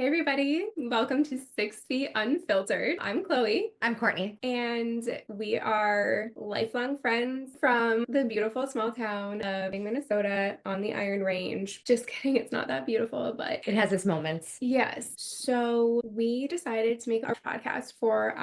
everybody. Welcome to 6 Feet Unfiltered. I'm Chloe. I'm Courtney. And we are lifelong friends from the beautiful small town of Minnesota on the Iron Range. Just kidding, it's not that beautiful, but it has its moments. Yes. So we decided to make our podcast for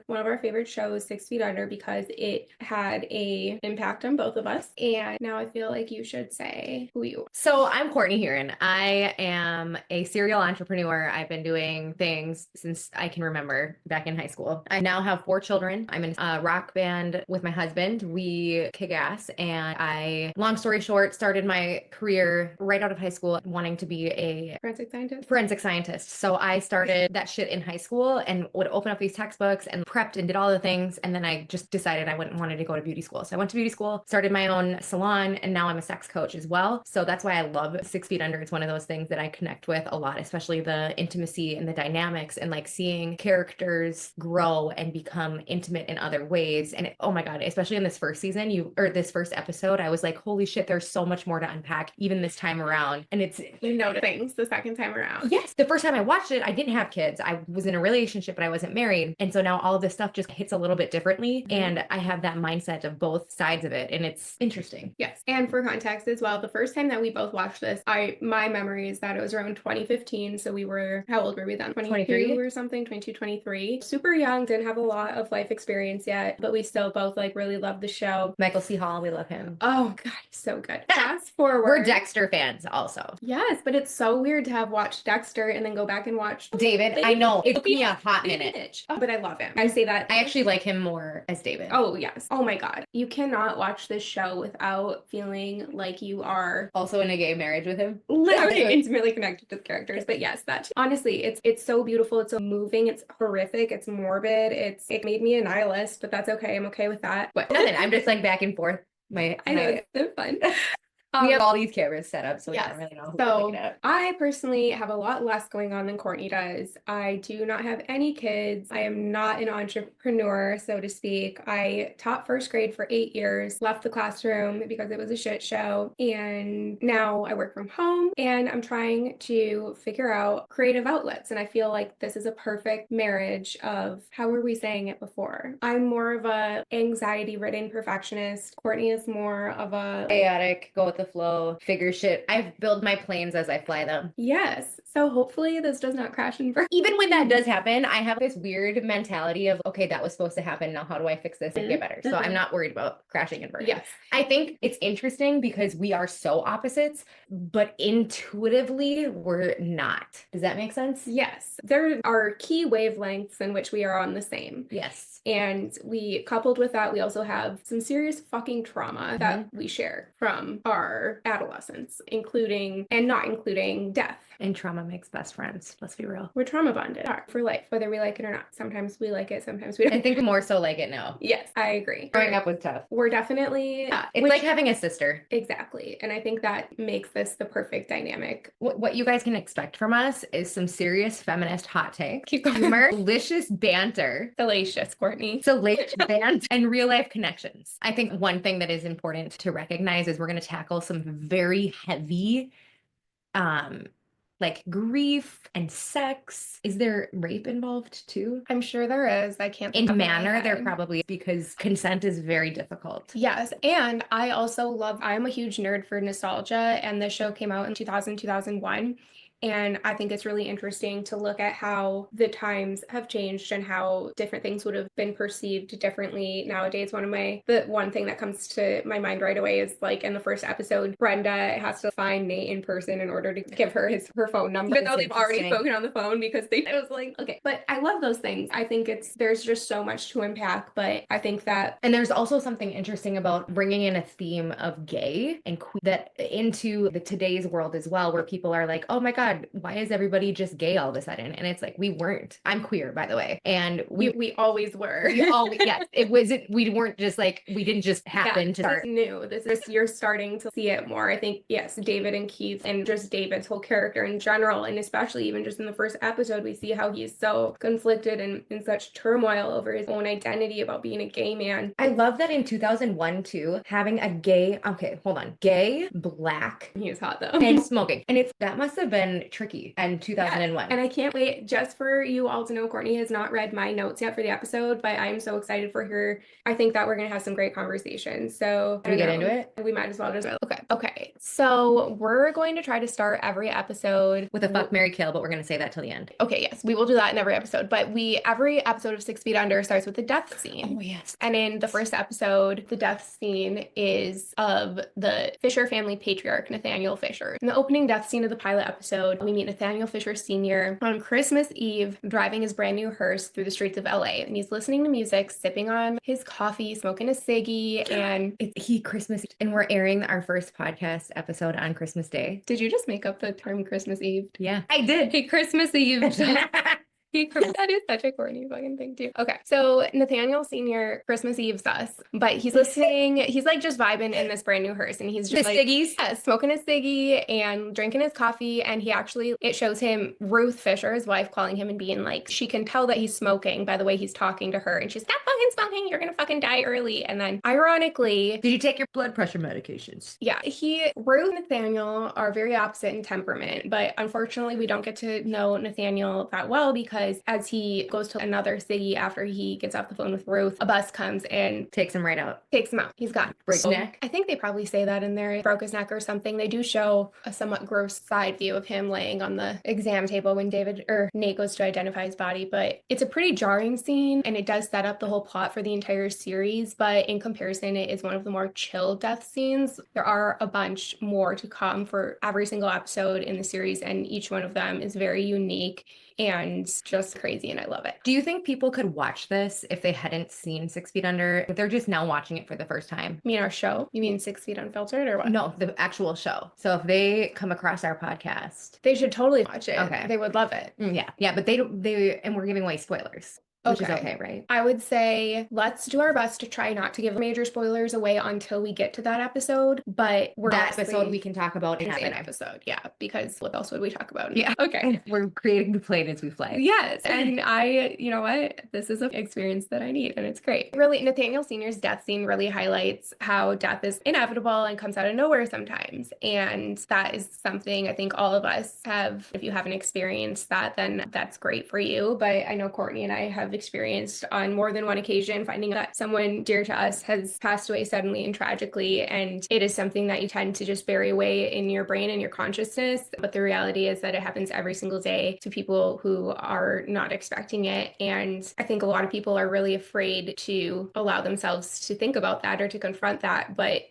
one of our favorite shows, 6 Feet Under, because it had an impact on both of us. And now I feel like you should say who you are. So I'm Courtney here, and I am a serial entrepreneur. I've been doing things since I can remember back in high school. I now have 4 children. I'm in a rock band with my husband. We kick ass, and long story short, started my career right out of high school wanting to be a forensic scientist. So I started that shit in high school and would open up these textbooks and prepped and did all the things. And then I just decided I wanted to go to beauty school. So I went to beauty school, started my own salon, and now I'm a sex coach as well. So that's why I love 6 Feet Under. It's one of those things that I connect with a lot, especially the intimacy and the dynamics and like seeing characters grow and become intimate in other ways. And oh my God, especially in this first season, this first episode, I was like, holy shit, there's so much more to unpack even this time around. And it's things the second time around. Yes. The first time I watched it, I didn't have kids. I was in a relationship, but I wasn't married. And so now all of this stuff just hits a little bit differently. Mm-hmm. And I have that mindset of both sides of it. And it's interesting. Yes. And for context as well, the first time that we both watched this, my memory is that it was around 2015. So we were, how old were we then? 22 or something, 22, 23. Super young, didn't have a lot of life experience yet, but we still both like really loved the show. Michael C. Hall, we love him. Oh God, so good. Fast forward. We're Dexter fans also. Yes, but it's so weird to have watched Dexter and then go back and watch David. I know. It took me a hot minute. Oh, but I love him. I say that. I actually like him more as David. Oh, yes. Oh my God. You cannot watch this show without feeling like you are also in a gay marriage with him. Literally intimately connected to the characters. But yes, that honestly, it's so beautiful. It's so moving. It's horrific. It's morbid. It made me a nihilist, but that's okay. I'm okay with that. What? Nothing. I'm just like back and forth. I know, it's so fun. We have all these cameras set up, so we don't really know. So I personally have a lot less going on than Courtney does. I do not have any kids. I am not an entrepreneur, so to speak. I taught first grade for 8 years, left the classroom because it was a shit show. And now I work from home and I'm trying to figure out creative outlets. And I feel like this is a perfect marriage of, how were we saying it before? I'm more of a anxiety-ridden perfectionist. Courtney is more of a chaotic, go with the flow, figure shit. I build my planes as I fly them. Yes. So hopefully this does not crash and burn. Even when that does happen, I have this weird mentality of, okay, that was supposed to happen. Now how do I fix this and get better? So I'm not worried about crashing and burning. Yes. I think it's interesting because we are so opposites, but intuitively we're not. Does that make sense? Yes. There are key wavelengths in which we are on the same. Yes. And coupled with that, we also have some serious fucking trauma that we share from our adolescence, including and not including death. And trauma makes best friends. Let's be real. We're trauma bonded for life, whether we like it or not. Sometimes we like it, sometimes we don't. I think we more so like it now. Yes, I agree. Growing up was tough. We're definitely... it's like having a sister. Exactly. And I think that makes this the perfect dynamic. What you guys can expect from us is some serious feminist hot takes, humor, delicious banter. Salacious, Courtney. Salacious banter and real life connections. I think one thing that is important to recognize is we're going to tackle some very heavy like grief and sex. Is there rape involved too? I'm sure there is. I can't think in manner there probably, because consent is very difficult. Yes. And I also I'm a huge nerd for nostalgia, and the show came out in 2001. And I think it's really interesting to look at how the times have changed and how different things would have been perceived differently nowadays. The one thing that comes to my mind right away is like in the first episode, Brenda has to find Nate in person in order to give her her phone number, even though they've already spoken on the phone, because it was like, okay. But I love those things. I think there's just so much to unpack, but I think that... And there's also something interesting about bringing in a theme of gay and that into today's world as well, where people are like, oh my God, why is everybody just gay all of a sudden? And it's like, we weren't. I'm queer, by the way. And we always were. Yes. It wasn't, we weren't just like, we didn't just happen to start. This is you're starting to see it more. I think, yes, David and Keith, and just David's whole character in general, and especially even just in the first episode, we see how he's so conflicted and in such turmoil over his own identity about being a gay man. I love that in 2001 too, having a gay, Black. He was hot though. And smoking. And that must have been and tricky and 2001. And I can't wait just for you all to know Courtney has not read my notes yet for the episode, but I'm so excited for her. I think that we're going to have some great conversations. So Can we get into it? We might as well just, okay. So we're going to try to start every episode with a fuck, marry, kill, but we're going to say that till the end. Okay, yes, we will do that in every episode, but every episode of 6 Feet Under starts with a death scene. Oh, yes. And in the first episode, the death scene is of the Fisher family patriarch, Nathaniel Fisher. In the opening death scene of the pilot episode, we meet Nathaniel Fisher Sr. on Christmas Eve, driving his brand new hearse through the streets of LA. And he's listening to music, sipping on his coffee, smoking a ciggy, and Christmas. And we're airing our first podcast episode on Christmas Day. Did you just make up the term Christmas Eve? Yeah, I did. Hey, Christmas Eve. That is such a corny fucking thing too. Okay, so Nathaniel Sr. Christmas Eve's us, but he's listening. He's like just vibing in this brand new hearse, and he's just the like ciggies, smoking his ciggy and drinking his coffee. And it shows him Ruth Fisher, his wife, calling him and being like, she can tell that he's smoking by the way he's talking to her, and she's not fucking smoking. You're gonna fucking die early. And then, ironically, did you take your blood pressure medications? Yeah, Ruth and Nathaniel are very opposite in temperament, but unfortunately, we don't get to know Nathaniel that well because as he goes to another ciggy after he gets off the phone with Ruth, a bus comes and takes him right out. Takes him out. He's gone. Breaks his neck. I think they probably say that in there. Broke his neck or something. They do show a somewhat gross side view of him laying on the exam table when Nate goes to identify his body, but it's a pretty jarring scene and it does set up the whole plot for the entire series, but in comparison, it is one of the more chill death scenes. There are a bunch more to come for every single episode in the series, and each one of them is very unique and just crazy, and I love it. Do you think people could watch this if they hadn't seen 6 Feet Under? They're just now watching it for the first time. You mean our show? You mean 6 Feet Unfiltered or what? No, the actual show. So if they come across our podcast, they should totally watch it. Okay. They would love it. Yeah, but and we're giving away spoilers. Which is okay, right? I would say let's do our best to try not to give major spoilers away until we get to that episode. But that episode we can talk about in an episode. Yeah, because what else would we talk about? Yeah. Okay. We're creating the plane as we fly. Yes. And you know what? This is an experience that I need and it's great. Really, Nathaniel Sr.'s death scene really highlights how death is inevitable and comes out of nowhere sometimes. And that is something I think all of us have. If you haven't experienced that, then that's great for you. But I know Courtney and I have experienced on more than one occasion finding that someone dear to us has passed away suddenly and tragically, and it is something that you tend to just bury away in your brain and your consciousness, but the reality is that it happens every single day to people who are not expecting it. And I think a lot of people are really afraid to allow themselves to think about that or to confront that, but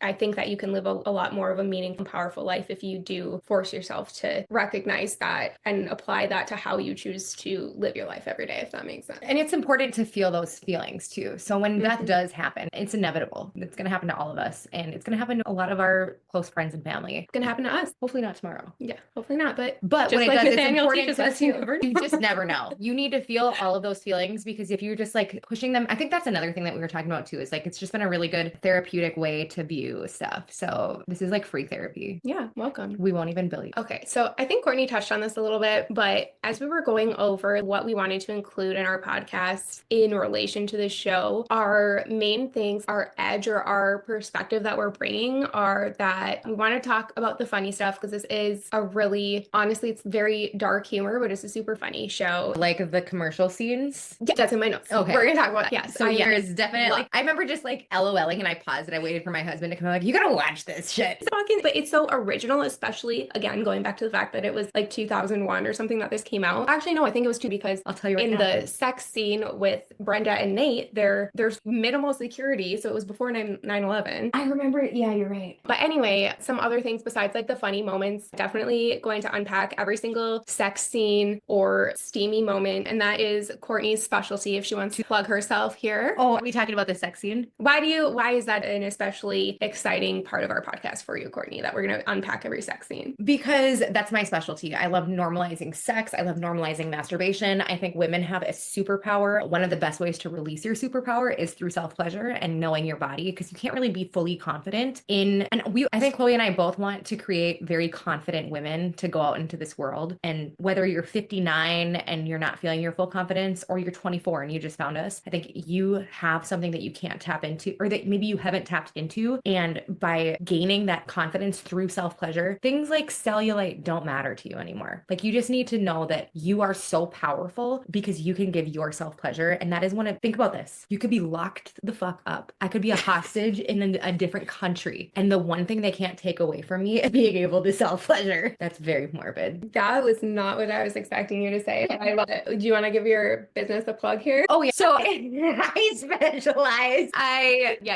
I think that you can live a lot more of a meaningful, powerful life if you do force yourself to recognize that and apply that to how you choose to live your life every day, if that makes sense. And it's important to feel those feelings too. So when death does happen, it's inevitable. It's going to happen to all of us, and it's going to happen to a lot of our close friends and family. It's going to happen to us. Hopefully not tomorrow. Yeah, hopefully not. But when like it does, Nathaniel it's important teaches us, you just never know. You need to feel all of those feelings, because if you're just like pushing them, I think that's another thing that we were talking about too, is like, it's just been a really good therapeutic way to view stuff. So this is like free therapy. Yeah, welcome. We won't even bill you. Okay, so I think Courtney touched on this a little bit, but as we were going over what we wanted to include in our podcast in relation to the show, our main things, our edge or our perspective that we're bringing are that we want to talk about the funny stuff, because this is a really, honestly, it's very dark humor, but it's a super funny show. Like the commercial scenes? Yeah, that's in my notes. Okay. We're going to talk about that. Yeah, so there's definitely, I remember just like LOLing, and I paused and I waited for my husband to come like, you gotta watch this shit. But it's so original, especially, again, going back to the fact that it was like 2001 or something that this came out. Actually, no, I think it was two, because I'll tell you right in now. The sex scene with Brenda and Nate, there's minimal security, so it was before 9/11. I remember it. Yeah, you're right. But anyway, some other things besides like the funny moments, definitely going to unpack every single sex scene or steamy moment, and that is Courtney's specialty if she wants to plug herself here. Oh, are we talking about the sex scene? Why is that an especially exciting part of our podcast for you, Courtney, that we're going to unpack every sex scene? Because that's my specialty. I love normalizing sex. I love normalizing masturbation. I think women have superpower, one of the best ways to release your superpower is through self-pleasure and knowing your body, because you can't really be fully confident in, and I think Chloe and I both want to create very confident women to go out into this world. And whether you're 59 and you're not feeling your full confidence, or you're 24 and you just found us, I think you have something that you can't tap into, or that maybe you haven't tapped into. And by gaining that confidence through self-pleasure, things like cellulite don't matter to you anymore. Like, you just need to know that you are so powerful because you can give yourself pleasure. And that is think about this. You could be locked the fuck up. I could be a hostage in a different country, and the one thing they can't take away from me is being able to self-pleasure. That's very morbid. That was not what I was expecting you to say. I love it. Do you want to give your business a plug here? Oh yeah. So I specialize.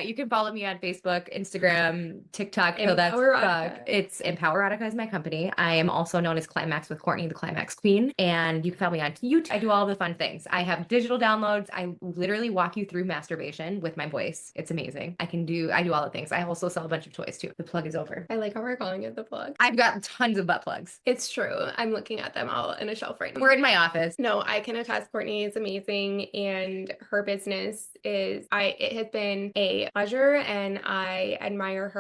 You can follow me on Facebook, Instagram, TikTok. It's Empowerotica is my company. I am also known as Climax with Courtney, the Climax Queen. And you can follow me on YouTube. I do all the fun things. I have digital downloads. I literally walk you through masturbation with my voice. It's amazing. I do all the things. I also sell a bunch of toys too. The plug is over. I like how we're calling it the plug. I've got tons of butt plugs. It's true. I'm looking at them all in a shelf right now. We're in my office. No, I can attest Courtney is amazing, and her business it has been a pleasure, and I admire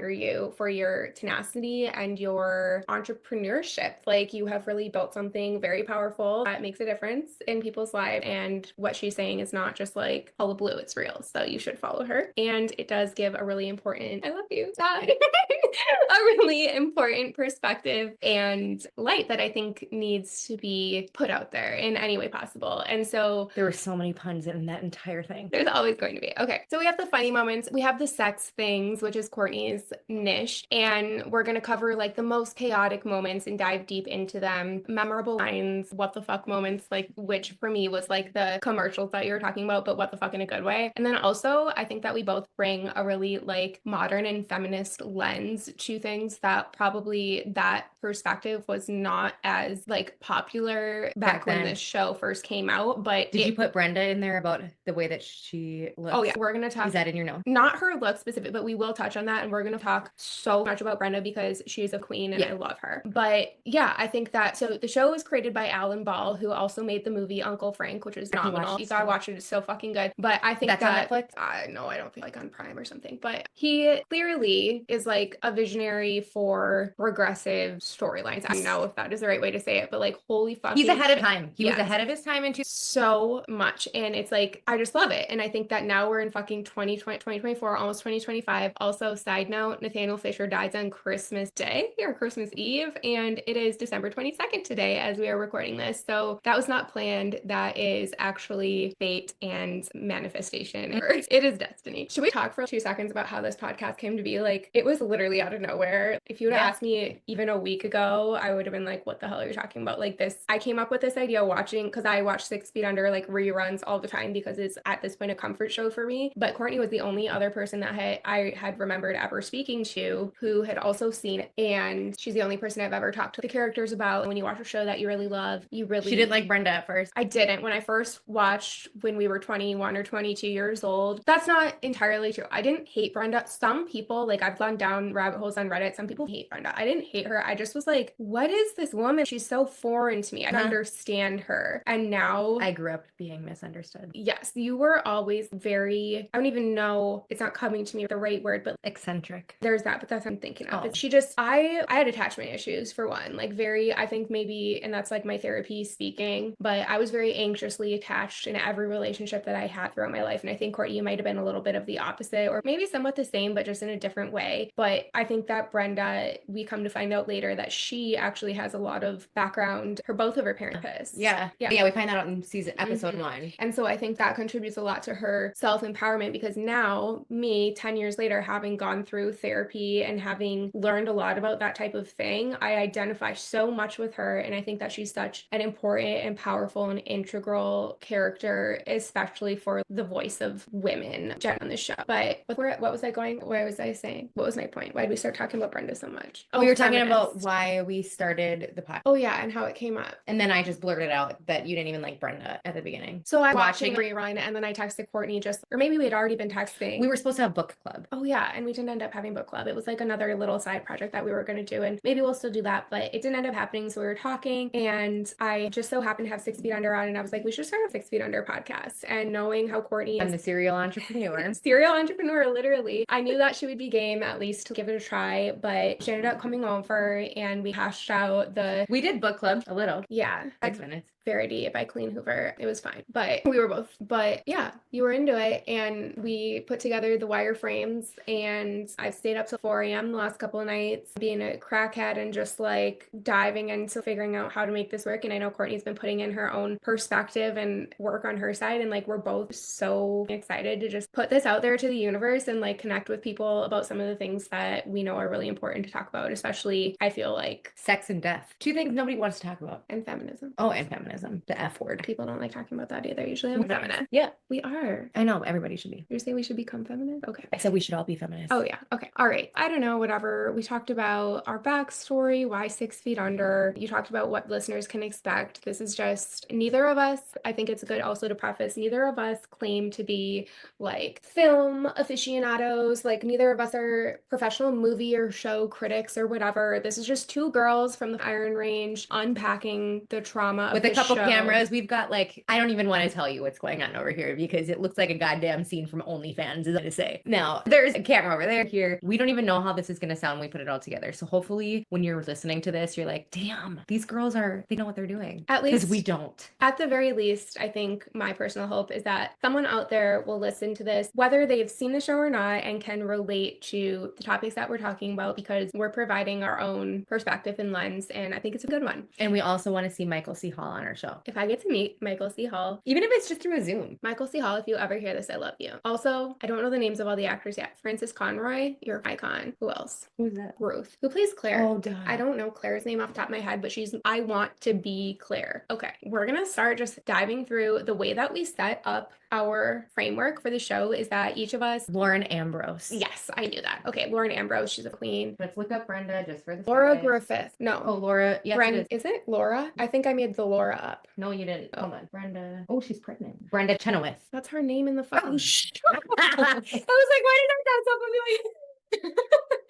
you for your tenacity and your entrepreneurship. Like, you have really built something very powerful that makes a difference in people's lives, and what she's saying is not just like hullabaloo, it's real. So you should follow her. And it does give a really important, I love you, a really important perspective and light that I think needs to be put out there in any way possible. And so there were so many puns in that entire thing. There's always going to be. Okay, so we have the funny moments, we have the sex things, which is Courtney's niche, and we're going to cover like the most chaotic moments and dive deep into them. Memorable lines, what the fuck moments, like, which for me was like the commercials that you were talking about, but what the fuck in a good way. And then also, I think that we both bring a really like modern and feminist lens to things that probably that perspective was not as like popular back when this show first came out. But did you put Brenda in there about the way that she looks? Oh yeah, we're gonna talk. Is that in your note? Not her look specific, but we will touch on that, and we're gonna talk so much about Brenda because she's a queen and I love her. But yeah, I think that so the show was created by Alan Ball, who also made the movie Uncle Frank, which is phenomenal. You gotta watch it; it's so fucking good. But I think that's on Netflix. No, I don't think like on Prime or something. But he clearly is like a visionary for progressive storylines. I don't know if that is the right way to say it, but like, holy fuck, he's ahead of time. He was ahead of his time into so much, and it's like I just love it. And I think that now we're in fucking 2024, almost 2025. Also, side note, Nathaniel Fisher dies on Christmas Day or Christmas Eve, and it is December 22nd today as we are recording this. So that was not planned. That is actually fate and manifestation. It is destiny. Should we talk for 2 seconds about how this podcast came to be? Like, it was literally out of nowhere. If you would have asked me even a week ago, I would have been like, what the hell are you talking about? Like this, I came up with this idea watching, because I watch 6 Feet Under like reruns all the time because it's at this point a comfort show for me. But Courtney was the only other person that I had remembered ever speaking to who had also seen it. And she's the only person I've ever talked to the characters about. When you watch a show that you really love, she didn't like Brenda at first. I didn't. When I first watched when we were 21 or 22 years old, that's not entirely true. I didn't hate Brenda. Some people, like, I've gone down rabbit holes on Reddit. Some people hate Brenda. I didn't hate her. I just was like, what is this woman? She's so foreign to me. I don't understand her. And now I grew up being misunderstood. Yes, you were always very, I don't even know, it's not coming to me the right word, but eccentric. There's that, but that's what I'm thinking of. But she just, I had attachment issues for one, like very, I think maybe, and that's like my therapy speaking, but I was very anxiously attached in every relationship that I had throughout my life. And I think, Courtney, you might have been a little bit of the opposite, or maybe somewhat the same, but just in a different way. But I think that Brenda, we come to find out later that she actually has a lot of background, both of her parents. Yeah, we find that out in episode 1. And so I think that contributes a lot to her self-empowerment, because now me 10 years later, having gone through therapy and having learned a lot about that type of thing, I identify so much with her. And I think that she's such an important and powerful and integral character, especially for the voice of women on the show. But what was I going? Where was I saying? What was my point? Why did we start talking about Brenda so much? We were talking about why we started the podcast. Oh yeah, and how it came up. And then I just blurted out that you didn't even like Brenda at the beginning. So I'm watching a rerun, and then I texted Courtney or maybe we had already been texting. We were supposed to have book club. Oh yeah, and we didn't end up having book club. It was like another little side project that we were going to do, and maybe we'll still do that, but it didn't end up happening. So we were talking, and I just so happened to have 6 Feet Under on, and I was like, we should start a 6 Feet Under podcast. And knowing how Courtney I'm is the serial entrepreneur. serial entrepreneur, literally, I knew that she would be game at least to give it a try, but she ended up coming over and we hashed out We did book club a little. yeah. 6 minutes. Verity by Colleen Hoover. It was fine, but we were both, but yeah, you were into it, and we put together the wireframes, and I've stayed up till 4 a.m. the last couple of nights being a crackhead and just like diving into figuring out how to make this work. And I know Courtney's been putting in her own perspective and work on her side, and like we're both so excited to just put this out there to the universe and like connect with people about some of the things that we know are really important to talk about, especially I feel like sex and death. 2 things nobody wants to talk about. and feminism. Oh, and feminism. The F word. People don't like talking about that either. Usually I'm feminist. Yeah. We are. I know, everybody should be. You're saying we should become feminist? Okay. I said we should all be feminists. Oh yeah. Okay. All right. I don't know, whatever. We talked about our backstory, why 6 Feet Under. You talked about what listeners can expect. This is just neither of us, I think it's good also to preface, neither of us claim to be like film aficionados. Like neither of us are professional movie or show critics or whatever. This is just 2 girls from the Iron Range unpacking the trauma with of a couple show. cameras. We've got like, I don't even want to tell you what's going on over here because it looks like a goddamn scene from OnlyFans, is what to say. Now, there's a camera over there, here. We don't even know how this is going to sound when we put it all together. So hopefully when you're listening to this, you're like, damn, these girls they know what they're doing. At least because we don't. At the very least, I think my personal hope is that someone out there will listen to this, whether they've seen the show or not, and can relate to the topics that we're talking about, because we're providing our own perspective and lens, and I think it's a good one. And we also want to see Michael C. Hall on our show. If I get to meet Michael C. Hall, even if it's just through a Zoom. Michael C. Hall, if you ever hear this, I love you. Also, I don't know the names of all the actors yet. Frances Conroy, you're an icon. Who else? Who's that? Ruth, who plays Claire. Oh, duh. I don't know Claire's name off the top of my head, but I want to be Claire. Okay, we're gonna start just diving through the way that we set up our framework for the show is that each of us... Lauren Ambrose. Yes, I knew that. Okay, Lauren Ambrose, she's a queen. Let's look up Brenda just for the Laura Griffith. No. Oh, Laura. Yes, is it Laura? I think I made the Laura up. No, you didn't. Oh. Hold on. Brenda. Oh, she's pregnant. Brenda Chenoweth. That's her name in the phone. Oh, shit. I was like, why did I sound so familiar?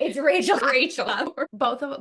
It's Rachel.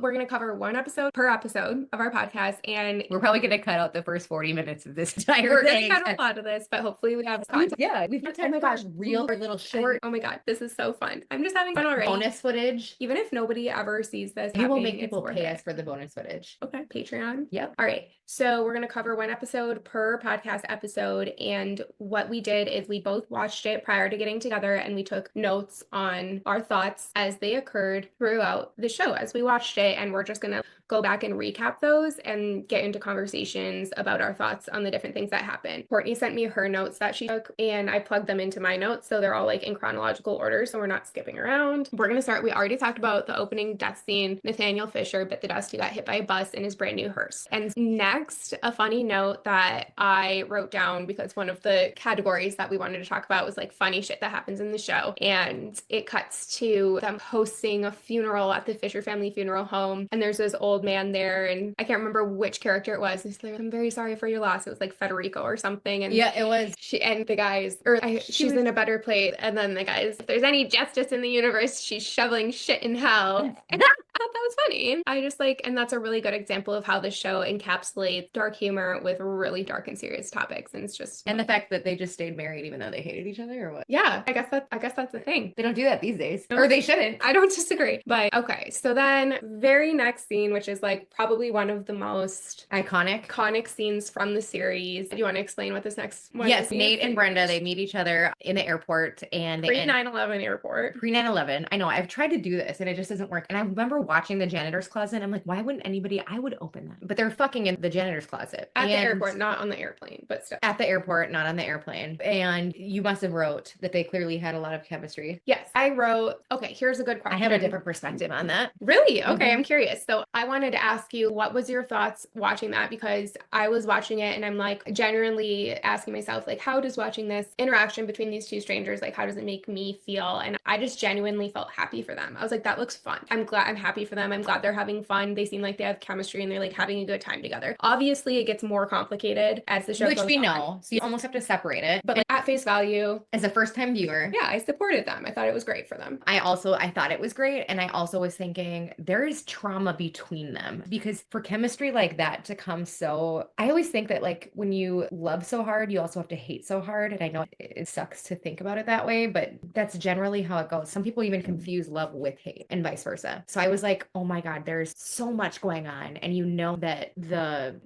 We're going to cover one episode per episode of our podcast, and we're probably going to cut out the first 40 minutes of this entire we're thing. We're going to cut a lot of this, but hopefully we have content. Yeah, we've got time. Oh my gosh, real or little short. Oh my god, this is so fun. I'm just having fun already. Bonus footage. Even if nobody ever sees this, we will make people pay us for the bonus footage. Okay, Patreon. Yep. All right. So we're going to cover one episode per podcast episode, and what we did is we both watched it prior to getting together, and we took notes on our thoughts as they occurred throughout the show as we watched it, and we're just going to go back and recap those and get into conversations about our thoughts on the different things that happened. Courtney sent me her notes that she took, and I plugged them into my notes, so they're all like in chronological order, so we're not skipping around. We're going to start, we already talked about the opening death scene. Nathaniel Fisher bit the dust. He got hit by a bus in his brand new hearse. And next, a funny note that I wrote down, because one of the categories that we wanted to talk about was like funny shit that happens in the show, and it cuts to them hosting a funeral at the Fisher family funeral home, and there's this old man there, and I can't remember which character it was. He's like, I'm very sorry for your loss. It was like Federico or something, and yeah, it was. She's in a better place, and then the guys, if there's any justice in the universe, she's shoveling shit in hell. And I thought that was funny. I just like, and that's a really good example of how the show encapsulates dark humor with really dark and serious topics, and it's just, and the fact that they just stayed married even though they hated each other, or what? Yeah, I guess that's the thing. They don't do that these days, or they shouldn't. I don't disagree. But okay, so then very next scene, which is like probably one of the most iconic scenes from the series. Do you want to explain what this next one is? Yes, Nate and Brenda, they meet each other in the airport, and pre 9/11 airport. Pre 9/11. I know, I've tried to do this and it just doesn't work. And I remember watching the janitor's closet. I'm like, why wouldn't anybody? I would open that. But they're fucking in the janitor's closet at the airport, not on the airplane, but still at the airport, not on the airplane. And you must have wrote that they clearly had a lot of chemistry. Yes, I wrote. Okay, here's a good question. I have a different perspective on that. Really? Okay, I'm curious. So I wanted to ask you, what was your thoughts watching that? Because I was watching it and I'm like genuinely asking myself, like, how does watching this interaction between these two strangers, like, how does it make me feel? And I just genuinely felt happy for them. I was like, that looks fun. I'm happy for them. I'm glad they're having fun. They seem like they have chemistry and they're like having a good time together. Obviously, it gets more complicated as the show goes on. Which we know. So you almost have to separate it. But like at face value, as a first-time viewer, yeah, I supported them. I thought it was great for them. I thought it was great. And I also was thinking there is trauma between between them. Because for chemistry like that to come so, I always think that like when you love so hard, you also have to hate so hard. And I know it sucks to think about it that way, but that's generally how it goes. Some people even confuse love with hate and vice versa. So I was like, oh my God, there's so much going on. And you know that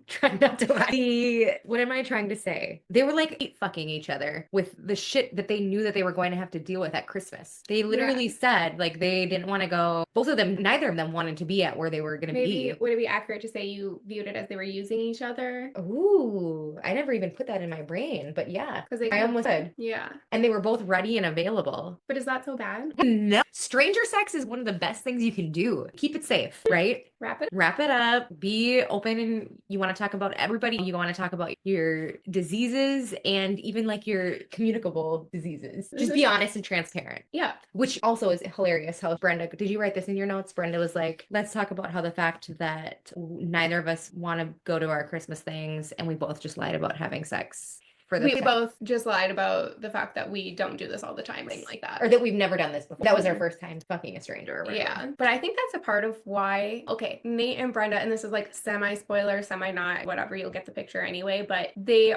try not to what am I trying to say? They were like fucking each other with the shit that they knew that they were going to have to deal with at Christmas. They literally said like they didn't want to go, both of them, neither of them wanted to be at where they were going to be. Would it be accurate to say you viewed it as they were using each other? Ooh, I never even put that in my brain, but yeah, because I almost said. Yeah. And they were both ready and available. But is that so bad? No. Stranger sex is one of the best things you can do. Keep it safe, right? Wrap it up. Be open, and you want to talk about everybody. You want to talk about your diseases and even like your communicable diseases. Just be honest and transparent. Yeah. Which also is hilarious how Brenda, did you write this in your notes? Brenda was like, let's talk about how the fact that neither of us want to go to our Christmas things and we both just lied about having sex. We both just lied about the fact that we don't do this all the time, thing like that. Or that we've never done this before. That was our first time fucking a stranger. Yeah. But I think that's a part of why, okay, Nate and Brenda, and this is like semi-spoiler, semi-not, whatever, you'll get the picture anyway, but they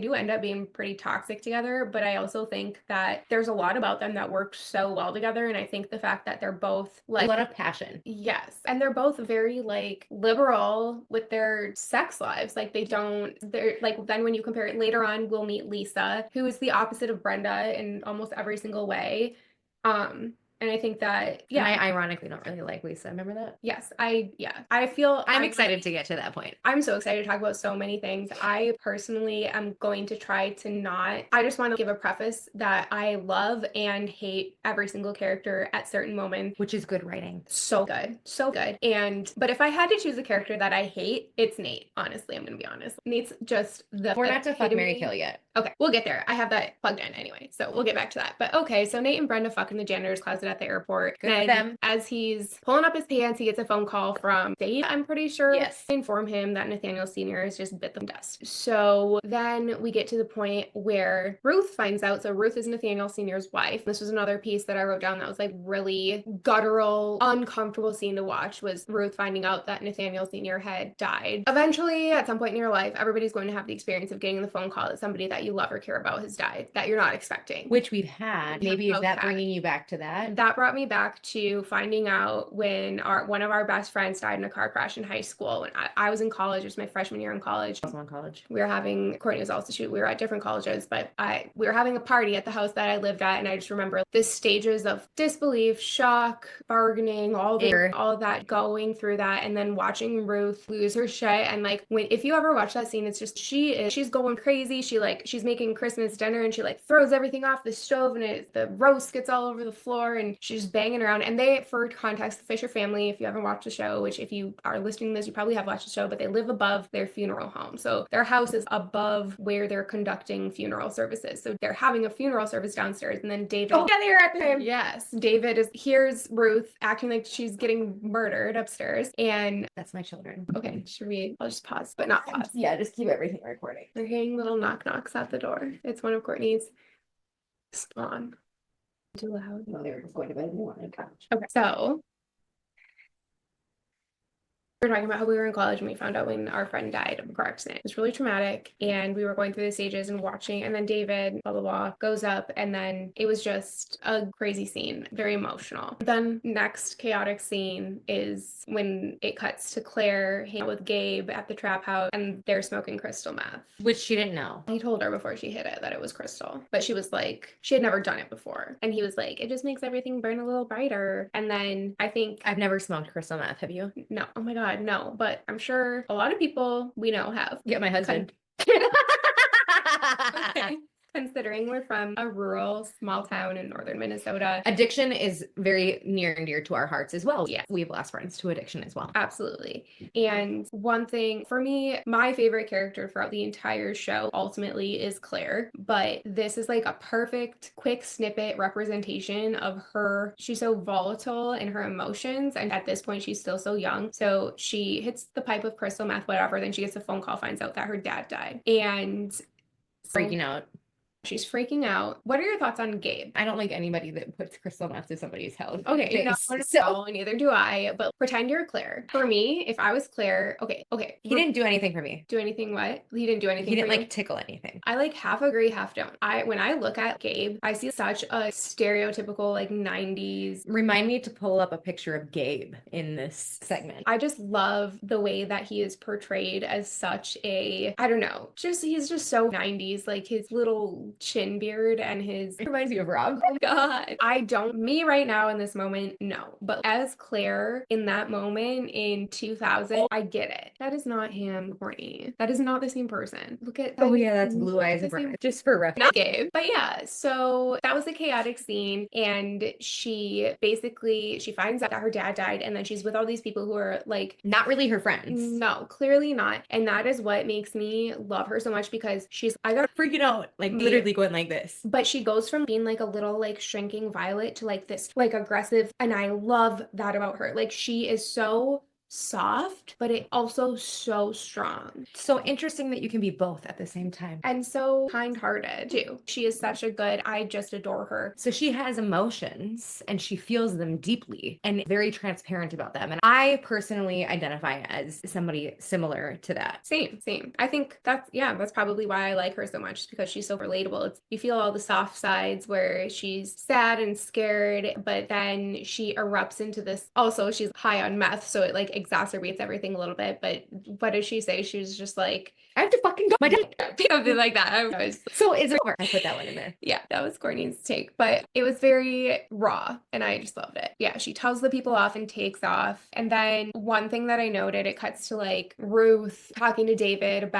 do end up being pretty toxic together. But I also think that there's a lot about them that work so well together. And I think the fact that they're both like... a lot of passion. Yes. And they're both very like liberal with their sex lives. Like they're like, then when you compare it later on, we'll meet Lisa, who is the opposite of Brenda in almost every single way. And I think that, yeah. And I ironically don't really like Lisa. Remember that? Yes. I feel I'm excited to get to that point. I'm so excited to talk about so many things. I personally am going to try to not, I just want to give a preface that I love and hate every single character at certain moments. Which is good writing. So good. So good. But if I had to choose a character that I hate, it's Nate. Honestly, I'm going to be honest. Nate's just the... We're not to fuck, marry, kill yet. Okay, we'll get there. I have that plugged in anyway, so we'll get back to that. But okay, so Nate and Brenda fuck in the janitor's closet at the airport. Good for them. As he's pulling up his pants, he gets a phone call from Dave, I'm pretty sure. Yes. They inform him that Nathaniel Sr. has just bit them dust. So then we get to the point where Ruth finds out. So Ruth is Nathaniel Sr.'s wife. This was another piece that I wrote down that was like really guttural, uncomfortable scene to watch, was Ruth finding out that Nathaniel Sr. had died. Eventually, at some point in your life, everybody's going to have the experience of getting the phone call that somebody that you love or care about has died, that you're not expecting. Which we've had. Maybe is that bringing you back to that? That brought me back to finding out when one of our best friends died in a car crash in high school. When I was in college, it was my freshman year in college. I was in college. Courtney was also we were at different colleges, but we were having a party at the house that I lived at, and I just remember the stages of disbelief, shock, bargaining, all of that, going through that, and then watching Ruth lose her shit. And like, if you ever watch that scene, it's just she's going crazy. She's making Christmas dinner, and she like throws everything off the stove, and the roast gets all over the floor, and she's banging around. And for context, the Fisher family, if you haven't watched the show, which if you are listening to this, you probably have watched the show, but they live above their funeral home. So their house is above where they're conducting funeral services. So they're having a funeral service downstairs, and then David... Oh, yeah, they were at the time. Yes. David hears Ruth acting like she's getting murdered upstairs, and... That's my children. Okay, I'll just pause, but not pause. Yeah, just keep everything recording. They're hearing little knocks at the door. It's one of Courtney's spawn. Too loud. No, they were just going to bed and they wanted to couch. Okay, so we were talking about how we were in college and we found out when our friend died of a car accident. It was really traumatic, and we were going through the stages and watching, and then David, blah, blah, blah, goes up, and then it was just a crazy scene, very emotional. Then next chaotic scene is when it cuts to Claire hanging out with Gabe at the trap house, and they're smoking crystal meth. Which she didn't know. He told her before she hit it that it was crystal, but she was like, she had never done it before. And he was like, it just makes everything burn a little brighter. And then I think... I've never smoked crystal meth, have you? No. Oh my God, no. But I'm sure a lot of people we know have. Yeah, my husband. Okay. Considering we're from a rural small town in northern Minnesota. Addiction is very near and dear to our hearts as well. Yeah, we've lost friends to addiction as well. Absolutely. And one thing for me, my favorite character throughout the entire show ultimately is Claire, but this is like a perfect quick snippet representation of her. She's so volatile in her emotions, and at this point she's still so young. So she hits the pipe of crystal meth, whatever, then she gets a phone call, finds out that her dad died, and freaking out. She's freaking out. What are your thoughts on Gabe? I don't like anybody that puts crystal meth to somebody's health. Okay, no, Thanks. no, neither do I. But pretend you're Claire. For me, if I was Claire, okay. He didn't do anything for me. Do anything what? He didn't do anything He didn't for you? like tickle anything. I like half agree, half don't. When I look at Gabe, I see such a stereotypical like 90s. Remind me to pull up a picture of Gabe in this segment. I just love the way that he is portrayed as such a, I don't know, he's just so 90s, like his little chin beard and his, It reminds me of Rob. oh God. Me right now in this moment, no. But as Claire in that moment in 2000, I get it. That is not him, Courtney. That is not the same person. Look at, Oh yeah, that's Blue Eyes and Brown. Just for reference. not Gabe. But yeah, so that was a chaotic scene. And she finds out that her dad died. And then she's with all these people who are like, not really her friends. no, clearly not. And that is what makes me love her so much, because I got freaking out, like literally going like this. But she goes from being like a little like shrinking violet to like this like aggressive. And I love that about her. Like she is so soft, but it also so strong. So interesting that you can be both at the same time. And so kind-hearted too. She is such a good, I just adore her. So she has emotions and she feels them deeply and very transparent about them. And I personally identify as somebody similar to that. Same. I think that's probably why I like her so much, because she's so relatable. You feel all the soft sides where she's sad and scared, but then she erupts into this. Also, she's high on meth, so it like exacerbates everything a little bit. But what did she say? She was just like, I have to fucking go. My dad. Something like that. So is it over? I put that one in there. Yeah, that was Courtney's take, but it was very raw and I just loved it. Yeah, she tells the people off and takes off. And then one thing that I noted, it cuts to like Ruth talking to David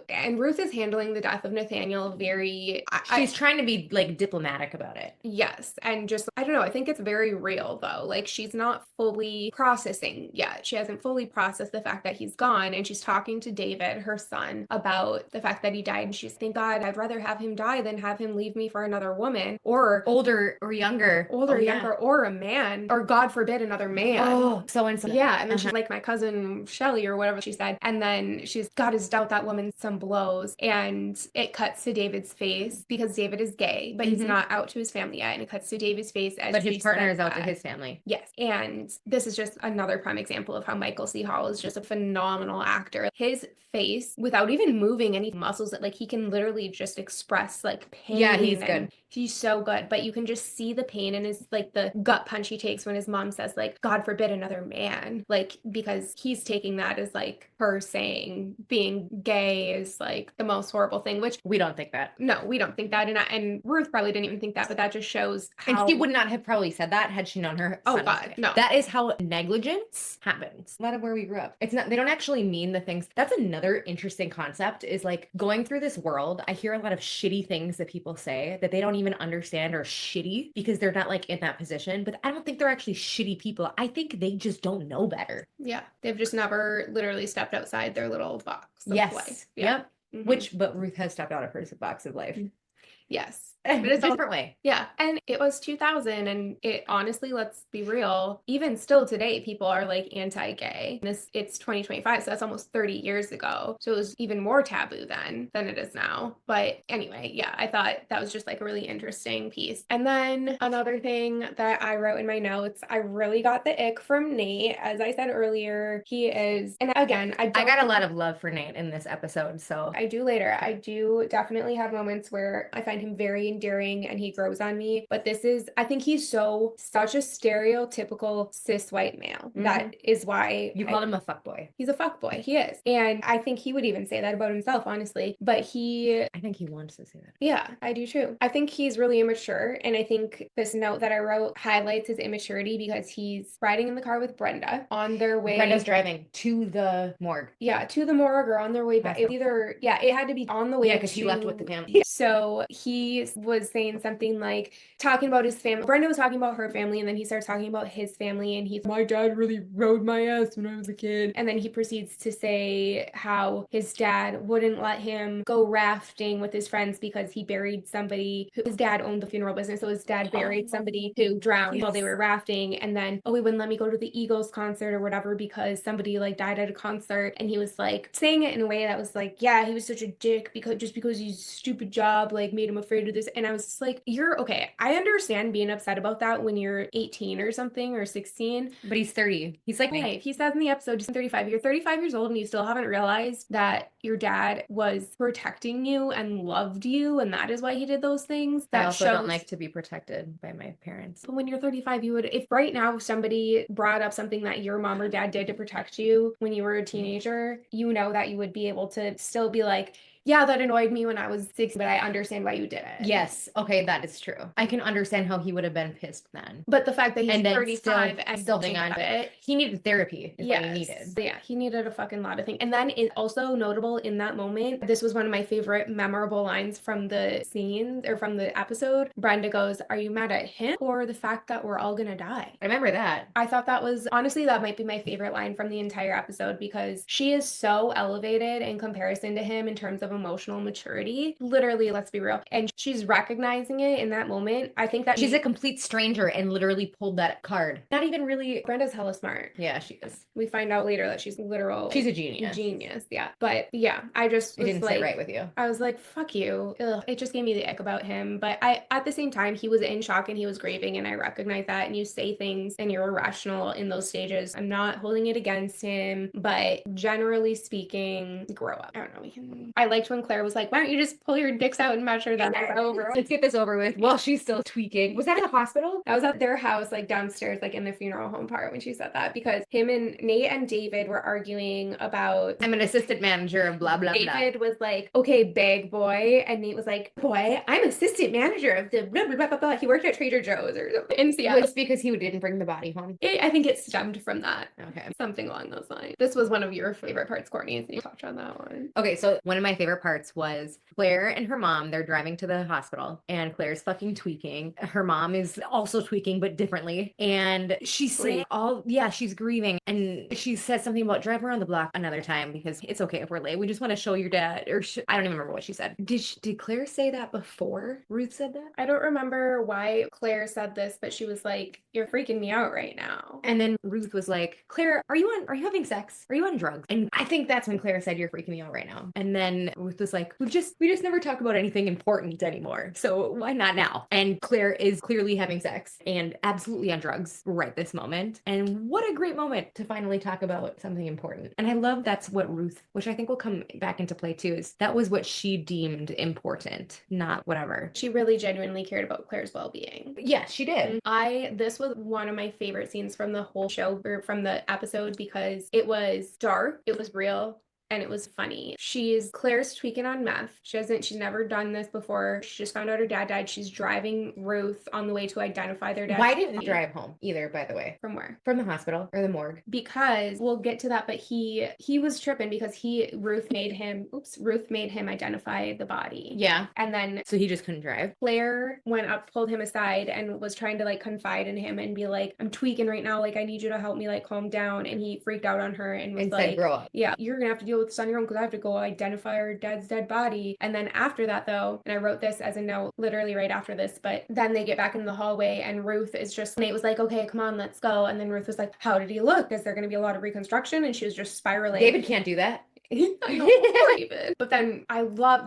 and Ruth is handling the death of Nathaniel very... She's trying to be like diplomatic about it. Yes, and just, I don't know, I think it's very real though. Like she's not fully processing yet. She hasn't fully processed the fact that he's gone, and she's talking to David, her son, about the fact that he died, and she's thank God, I'd rather have him die than have him leave me for another woman, or older or younger, younger, or a man, or God forbid another man. Oh, so and so. Yeah, and then she's like, my cousin Shelly or whatever she said, and then she's got to dealt that woman some blows, and it cuts to David's face because David is gay, but he's not out to his family yet, and it cuts to David's face as but his partner is out to his family. Yes, and this is just another prime example of how Michael C. Hall is just a phenomenal actor. His face, without even moving any muscles, that like he can literally just express like pain. Yeah, he's good. He's so good, but you can just see the pain in his, like the gut punch he takes when his mom says like, God forbid another man, like because he's taking that as like her saying being gay is like the most horrible thing, which we don't think that. No, we don't think that, and Ruth probably didn't even think that, but that just shows how. And she would not have probably said that had she known her. Oh God, no. That is how negligence happens. A lot of where we grew up. It's not. They don't actually mean the things. That's another interesting concept. Is like going through this world. I hear a lot of shitty things that people say that they don't even understand are shitty because they're not like in that position. But I don't think they're actually shitty people. I think they just don't know better. Yeah, they've just never literally stepped outside their little box of life. Yeah. Yep. But Ruth has stepped out of her box of life. Yes. But it's a different way. Yeah. And it was 2000, and it honestly, let's be real, even still today, people are like anti-gay. It's 2025, so that's almost 30 years ago. So it was even more taboo then than it is now. But anyway, yeah, I thought that was just like a really interesting piece. And then another thing that I wrote in my notes, I really got the ick from Nate. As I said earlier, he is, and again, I got a lot of love for Nate in this episode, so. I do later. I do definitely have moments where I find him very endearing and he grows on me, but I think he's such a stereotypical cis white male. That is why you called him a fuckboy. He's a fuckboy. He is. And I think he would even say that about himself, honestly. But I think he wants to say that. Yeah, I do too. I think he's really immature. And I think this note that I wrote highlights his immaturity because he's riding in the car with Brenda on their way. Brenda's driving to the morgue. Yeah, to the morgue or on their way back. It had to be on the way. Yeah, because he left with the family. So he's was saying something like talking about his family. Brenda was talking about her family, and then he starts talking about his family, and my dad really rode my ass when I was a kid. And then he proceeds to say how his dad wouldn't let him go rafting with his friends because he buried somebody his dad owned the funeral business. So his dad buried somebody who drowned while they were rafting. And then, he wouldn't let me go to the Eagles concert or whatever because somebody like died at a concert. And he was like saying it in a way that was like, yeah, he was such a dick because his stupid job like made him afraid of this. And I was just like, you're okay. I understand being upset about that when you're 18 or something or 16. But he's 30. He's like, right. He says in the episode, he's 35. You're 35 years old and you still haven't realized that your dad was protecting you and loved you, and that is why he did those things. That I also shows... don't like to be protected by my parents. But when you're 35, you would, if right now somebody brought up something that your mom or dad did to protect you when you were a teenager, you know that you would be able to still be like, yeah, that annoyed me when I was 6, but I understand why you did it. Yes. Okay, that is true. I can understand how he would have been pissed then. But the fact that he's 35 and still holding on to it, he needed therapy is what he needed. Yeah, he needed a fucking lot of things. And then it's also notable in that moment, this was one of my favorite memorable lines from the scene or from the episode. Brenda goes, are you mad at him or the fact that we're all gonna die? I remember that. I thought that was, honestly, that might be my favorite line from the entire episode because she is so elevated in comparison to him in terms of emotional maturity. Literally, let's be real. And she's recognizing it in that moment. I think that she's a complete stranger and literally pulled that card. Not even really. Brenda's hella smart. Yeah, she is. We find out later that she's a genius. Yeah. But yeah, I just was it didn't sit right with you. I was like, fuck you. Ugh. It just gave me the ick about him. But at the same time, he was in shock and he was grieving, and I recognize that. And you say things and you're irrational in those stages. I'm not holding it against him, but generally speaking, grow up. I don't know. I liked when Claire was like, why don't you just pull your dicks out and measure them? Let's get this over with while she's still tweaking. Was that at the hospital? That was at their house, like downstairs, like in the funeral home part when she said that, because him and Nate and David were arguing about, I'm an assistant manager of blah, blah, blah. David was like, okay, big boy. And Nate was like, boy, I'm assistant manager of the blah, blah, blah, blah, blah. He worked at Trader Joe's or something. And yeah, it's because he didn't bring the body home. I think it stemmed from that. Okay. Something along those lines. This was one of your favorite parts, Courtney. So you touch on that one. Okay, so one of my favorite parts was Claire and her mom, they're driving to the hospital and Claire's fucking tweaking. Her mom is also tweaking, but differently. And she's saying she's grieving. And she says something about drive around the block another time because it's okay if we're late. We just want to show your dad. Or I don't even remember what she said. Did Claire say that before Ruth said that? I don't remember why Claire said this, but she was like, you're freaking me out right now. And then Ruth was like, Claire, are you having sex? Are you on drugs? And I think that's when Claire said, you're freaking me out right now. And then Ruth was like, we just never talk about anything important anymore. So why not now? And Claire is clearly having sex and absolutely on drugs right this moment. And what a great moment to finally talk about something important. And I love that's what Ruth, which I think will come back into play too, is that was what she deemed important, not whatever. She really genuinely cared about Claire's well-being. Yeah, she did. This was one of my favorite scenes from the whole show, or from the episode, because it was dark, it was real, and it was funny. Claire's tweaking on meth. She's never done this before. She just found out her dad died. She's driving Ruth on the way to identify their dad. Why didn't he drive home either, by the way? From where? From the hospital or the morgue. Because we'll get to that, but he was tripping because Ruth made him identify the body. Yeah. And then so he just couldn't drive. Claire went up, pulled him aside, and was trying to like confide in him and be like, I'm tweaking right now, like I need you to help me like calm down. And he freaked out on her and was like, grow up. Yeah, you're gonna have to deal with this on your own because I have to go identify our dad's dead body. And then after that though, and I wrote this as a note literally right after this, but then they get back in the hallway and Ruth is just, Nate was like, okay, come on, let's go. And then Ruth was like, how did he look? Is there going to be a lot of reconstruction? And she was just spiraling. David can't do that. I know, David. But then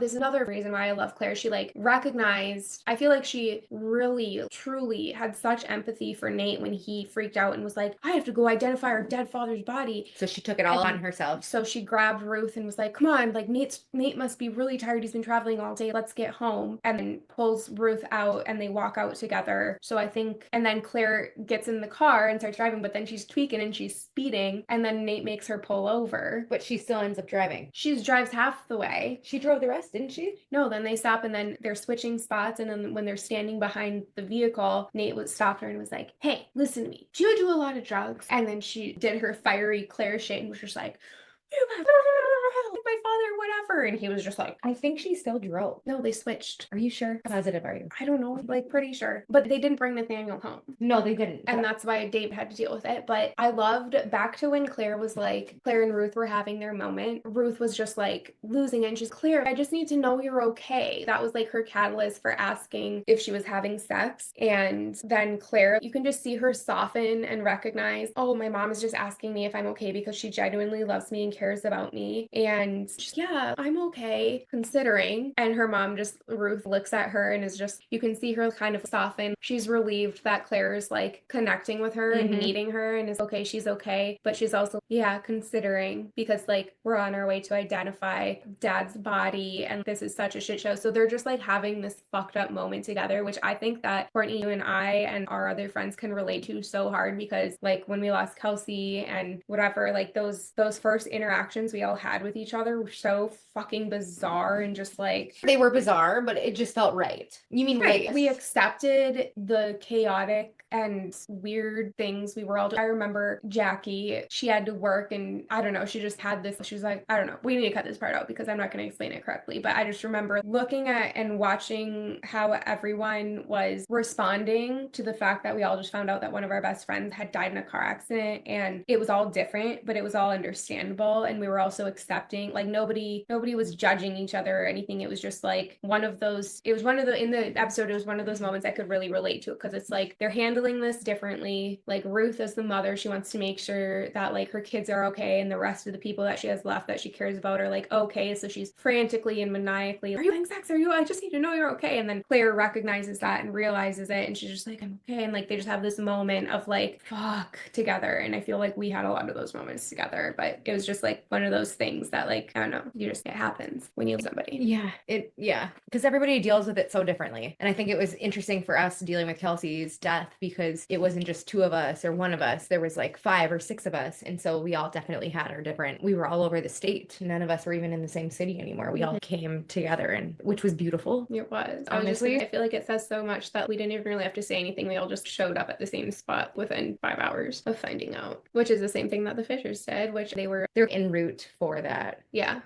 this is another reason why I love Claire. She like recognized, I feel like she really truly had such empathy for Nate when he freaked out and was like, I have to go identify our dead father's body. So she took it all on herself. So she grabbed Ruth and was like, come on, like Nate must be really tired. He's been traveling all day. Let's get home. And then pulls Ruth out and they walk out together. So I think, and then Claire gets in the car and starts driving, but then she's tweaking and she's speeding. And then Nate makes her pull over. But she still ends up driving. She drives half the way. She drove the rest, didn't she? No, then they stop and then they're switching spots. And then when they're standing behind the vehicle, Nate stopped her and was like, hey, listen to me. Do you do a lot of drugs? And then she did her fiery Claire shit and was just like, like my father, whatever. And he was just like, I think she still drove. no, they switched. Are you sure? How positive are you? I don't know, like pretty sure. But they didn't bring Nathaniel home. No, they didn't. And that's why Dave had to deal with it. But I loved back to when Claire was like, Claire and Ruth were having their moment. Ruth was just like losing it. And she's, Claire, I just need to know you're okay. That was like her catalyst for asking if she was having sex. And then Claire, you can just see her soften and recognize, oh, my mom is just asking me if I'm okay because she genuinely loves me and cares about me. And she's, yeah, I'm okay, considering. And her mom just, Ruth looks at her and is just, you can see her kind of soften. She's relieved that Claire is like connecting with her and meeting her and is okay, she's okay. But she's also, yeah, considering, because like we're on our way to identify dad's body and this is such a shit show. So they're just like having this fucked up moment together, which I think that Courtney, you and I and our other friends can relate to so hard, because like when we lost Kelsey and whatever, like those first interactions we all had with each other were so fucking bizarre and just like, they were bizarre, but it just felt right. You mean right? We accepted the chaotic and weird things we were all doing. I remember Jackie, she had to work and I don't know, she just had this, she was like, I don't know, we need to cut this part out because I'm not going to explain it correctly, but I just remember looking at and watching how everyone was responding to the fact that we all just found out that one of our best friends had died in a car accident, and it was all different, but it was all understandable, and we were also accepting, like nobody was judging each other or anything. It was just like one of those, it was one of the, in the episode, it was one of those moments I could really relate to it, because it's like they're handling this differently. Like Ruth as the mother, she wants to make sure that like her kids are okay and the rest of the people that she has left that she cares about are like okay, so she's frantically and maniacally, are you having sex, I just need to know you're okay. And then Claire recognizes that and realizes it, and she's just like, I'm okay. And like they just have this moment of like fuck together, and I feel like we had a lot of those moments together, but it was just like one of those things that like, I don't know, it happens when you love somebody. Yeah, because everybody deals with it so differently. And I think it was interesting for us dealing with Kelsey's death because it wasn't just two of us or one of us, there was like 5 or 6 of us, and so we all definitely had our different, we were all over the state, none of us were even in the same city anymore. We all came together, and which was beautiful. It was honestly. I feel like it says so much that we didn't even really have to say anything. We all just showed up at the same spot within 5 hours of finding out, which is the same thing that the Fishers did, which they're en route for that. Yeah.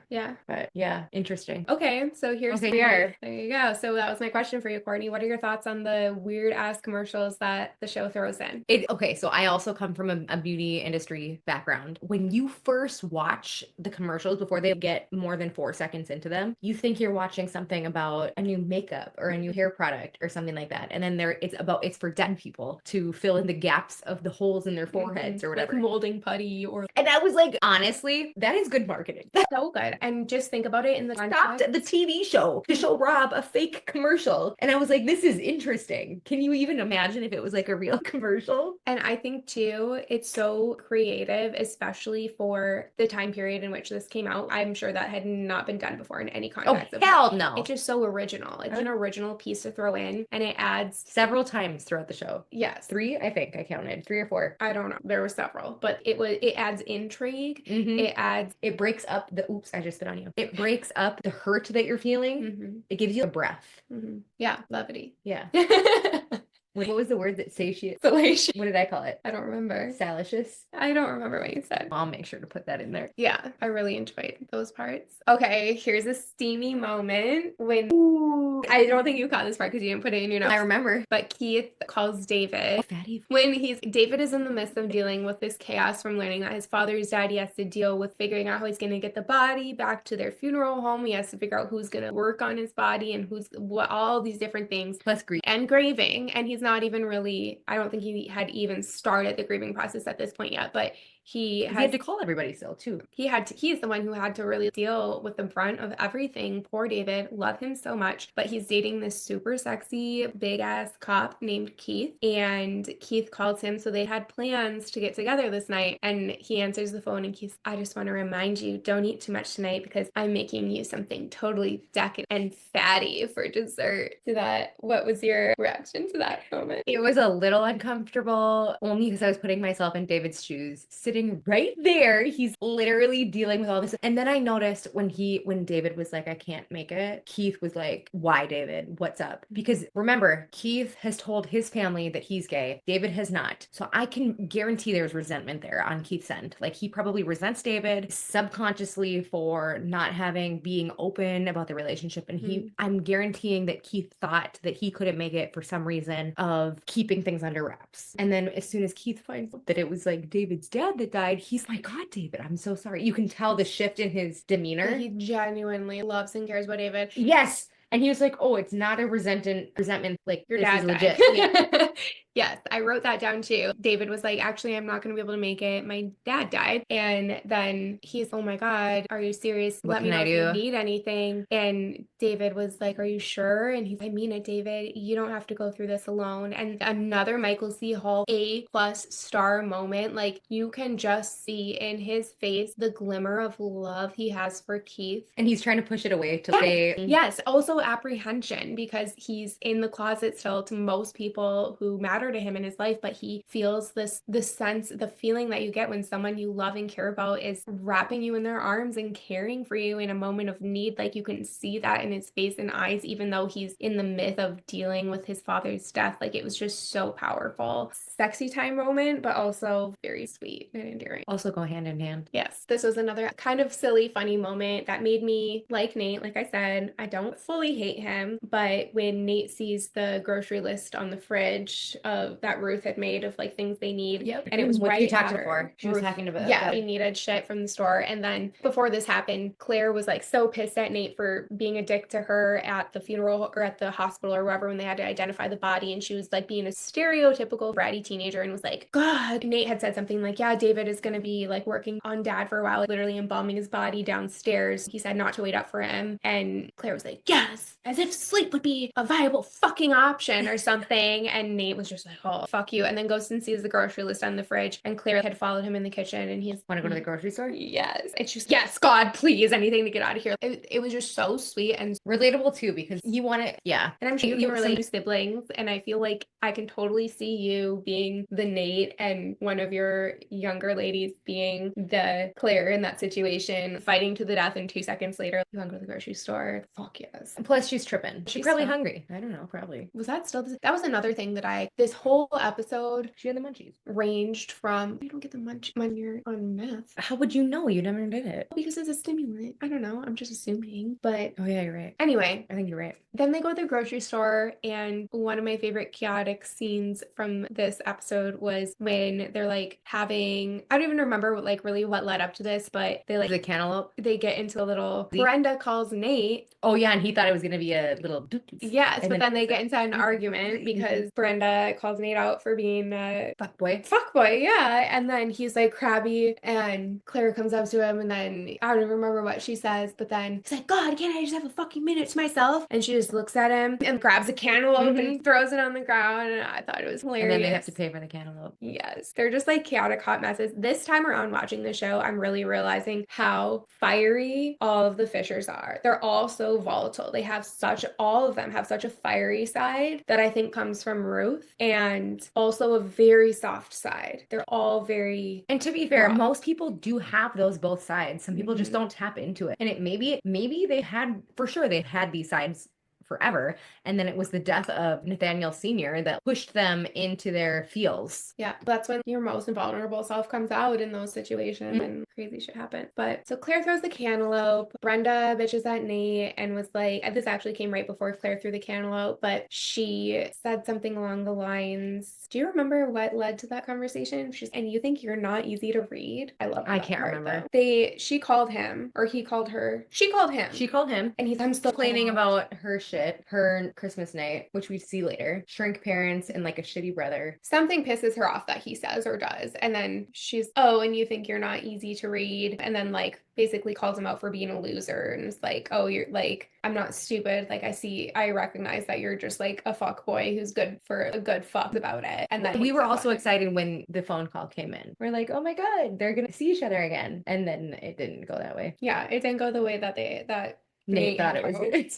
But yeah, interesting. Okay, so here's we are. There you go. So that was my question for you, Courtney. What are your thoughts on the weird ass commercials that the show throws in? Okay, so I also come from a beauty industry background. When you first watch the commercials before they get more than 4 seconds into them, you think you're watching something about a new makeup or a new hair product or something like that. And then it's for dead people to fill in the gaps of the holes in their foreheads or whatever. Like molding putty And I was like, honestly, that is good marketing. That's so good. And just think about it in the stopped the TV show to show Rob a fake commercial. And I was like, this is interesting. Can you even imagine if it was like a real commercial? And I think too, it's so creative, especially for the time period in which this came out. I'm sure that had not been done before in any context. Oh, hell no. It's just so original. It's an original piece to throw in, and it adds several times throughout the show. Yes. 3, I think I counted 3 or 4. I don't know. There were several, but it adds intrigue. It breaks up the, oops, I just spit on you. It breaks up the hurt that you're feeling. It gives you a breath. Yeah. Levity. Yeah. What was the word that satiate? Salacious. What did I call it? I don't remember. Salacious? I don't remember what you said. I'll make sure to put that in there. Yeah, I really enjoyed those parts. Okay, here's a steamy moment when I don't think you caught this part because you didn't put it in your notes. I remember. But Keith calls David when David is in the midst of dealing with this chaos from learning that his father's dead. He has to deal with figuring out how he's going to get the body back to their funeral home. He has to figure out who's going to work on his body and all these different things. Plus grief. And grieving. And he's not even really, I don't think he had even started the grieving process at this point yet, but he had to call everybody still too. He's the one who had to really deal with the brunt of everything. Poor David, love him so much, but he's dating this super sexy big ass cop named Keith, and Keith calls him. So they had plans to get together this night, and he answers the phone and Keith's, I just want to remind you, don't eat too much tonight because I'm making you something totally decadent and fatty for dessert. What was your reaction to that moment? It was a little uncomfortable, only because I was putting myself in David's shoes, sitting right there. He's literally dealing with all this. And then I noticed when David was like, I can't make it, Keith was like, why, David? What's up? Because remember, Keith has told his family that he's gay. David has not. So I can guarantee there's resentment there on Keith's end. Like, he probably resents David subconsciously for not being open about the relationship. And I'm guaranteeing that Keith thought that he couldn't make it for some reason of keeping things under wraps. And then as soon as Keith finds out that it was like David's dad that died, he's like, God, David, I'm so sorry. You can tell the shift in his demeanor. He genuinely loves and cares about David. Yes. And he was like, oh, it's not a resentment. Like, your this dad is died. legit. Yeah. Yes, I wrote that down too. David was like, actually, I'm not going to be able to make it. My dad died. And then he's, oh my God, are you serious? What Let me can know I if you do? need anything. And David was like, are you sure? And he's, I mean it, David. You don't have to go through this alone. And another Michael C. Hall A+ star moment. Like, you can just see in his face the glimmer of love he has for Keith. And he's trying to push it away to say, yes, also apprehension, because he's in the closet still to most people who matter to him in his life, but he feels the feeling that you get when someone you love and care about is wrapping you in their arms and caring for you in a moment of need. Like, you can see that in his face and eyes, even though he's in the myth of dealing with his father's death. Like, it was just so powerful. Sexy time moment, but also very sweet and endearing. Also go hand in hand. Yes, this was another kind of silly, funny moment that made me like Nate. Like I said, I don't fully hate him, but when Nate sees the grocery list on the fridge of that Ruth had made of like things they need, and it was what right you talked after before. She was talking about we needed shit from the store. And then before this happened, Claire was like so pissed at Nate for being a dick to her at the funeral or at the hospital or wherever when they had to identify the body, and she was like being a stereotypical bratty teenager and was like, God. Nate had said something like, yeah, David is gonna be like working on dad for a while, like, literally embalming his body downstairs. He said not to wait up for him, and Claire was like, yes, as if sleep would be a viable fucking option or something. And Nate was just like, oh, fuck you. And then goes and sees the grocery list on the fridge, and Claire had followed him in the kitchen, and he's, want to go to the grocery store? Yes. It's just, yes, God, please, anything to get out of here. It was just so sweet and relatable too, because you want it. Yeah. And I'm sure you can relate to siblings, and I feel like I can totally see you being the Nate and one of your younger ladies being the Claire in that situation, fighting to the death, and 2 seconds later, you want to go to the grocery store? Fuck yes. And plus, she's tripping. She's probably hungry. I don't know, probably. Was that still that was another thing that this whole episode, she had the munchies. Ranged from, you don't get the munch when you're on meth. How would you know? You never did it. Because it's a stimulant. I don't know. I'm just assuming. But oh yeah, you're right. Anyway, I think you're right. Then they go to the grocery store, and one of my favorite chaotic scenes from this episode was when they're like having, I don't even remember what led up to this, but they like the cantaloupe. They get into a little, Brenda calls Nate. Oh yeah, and he thought it was gonna be a little yes, but then they get into an argument because Brenda calls Nate out for being a fuckboy, yeah. And then he's like crabby, and Claire comes up to him, and then I don't even remember what she says, but then he's like, God, can't I just have a fucking minute to myself? And she just looks at him and grabs a cantaloupe and throws it on the ground, and I thought it was hilarious. And then they have to pay for the cantaloupe. Yes, they're just like chaotic hot messes. This time around watching the show, I'm really realizing how fiery all of the Fishers are. They're all so volatile. All of them have such a fiery side that I think comes from Ruth, and also a very soft side. They're all very, and to be fair, most people do have those both sides. Some people just don't tap into it. And it maybe they had these sides forever, and then it was the death of Nathaniel Sr. that pushed them into their feels. Yeah, that's when your most vulnerable self comes out in those situations, and crazy shit happens. But so Claire throws the cantaloupe. Brenda bitches at Nate and was like, this actually came right before Claire threw the cantaloupe, but she said something along the lines, do you remember what led to that conversation? And you think you're not easy to read? I love that. I can't remember. She called him, or he called her. She called him. And I'm still complaining about her shit, her Christmas night, which we see later, shrink parents, and like a shitty brother. Something pisses her off that he says or does. And then she's, oh, and you think you're not easy to read. And then like basically calls him out for being a loser, and is like, oh, you're like, I'm not stupid. Like, I recognize that you're just like a fuck boy who's good for a good fuck about it. And then we were also excited when the phone call came in. We're like, oh my God, they're going to see each other again. And then it didn't go that way. Yeah, it didn't go the way that Nate thought it was good.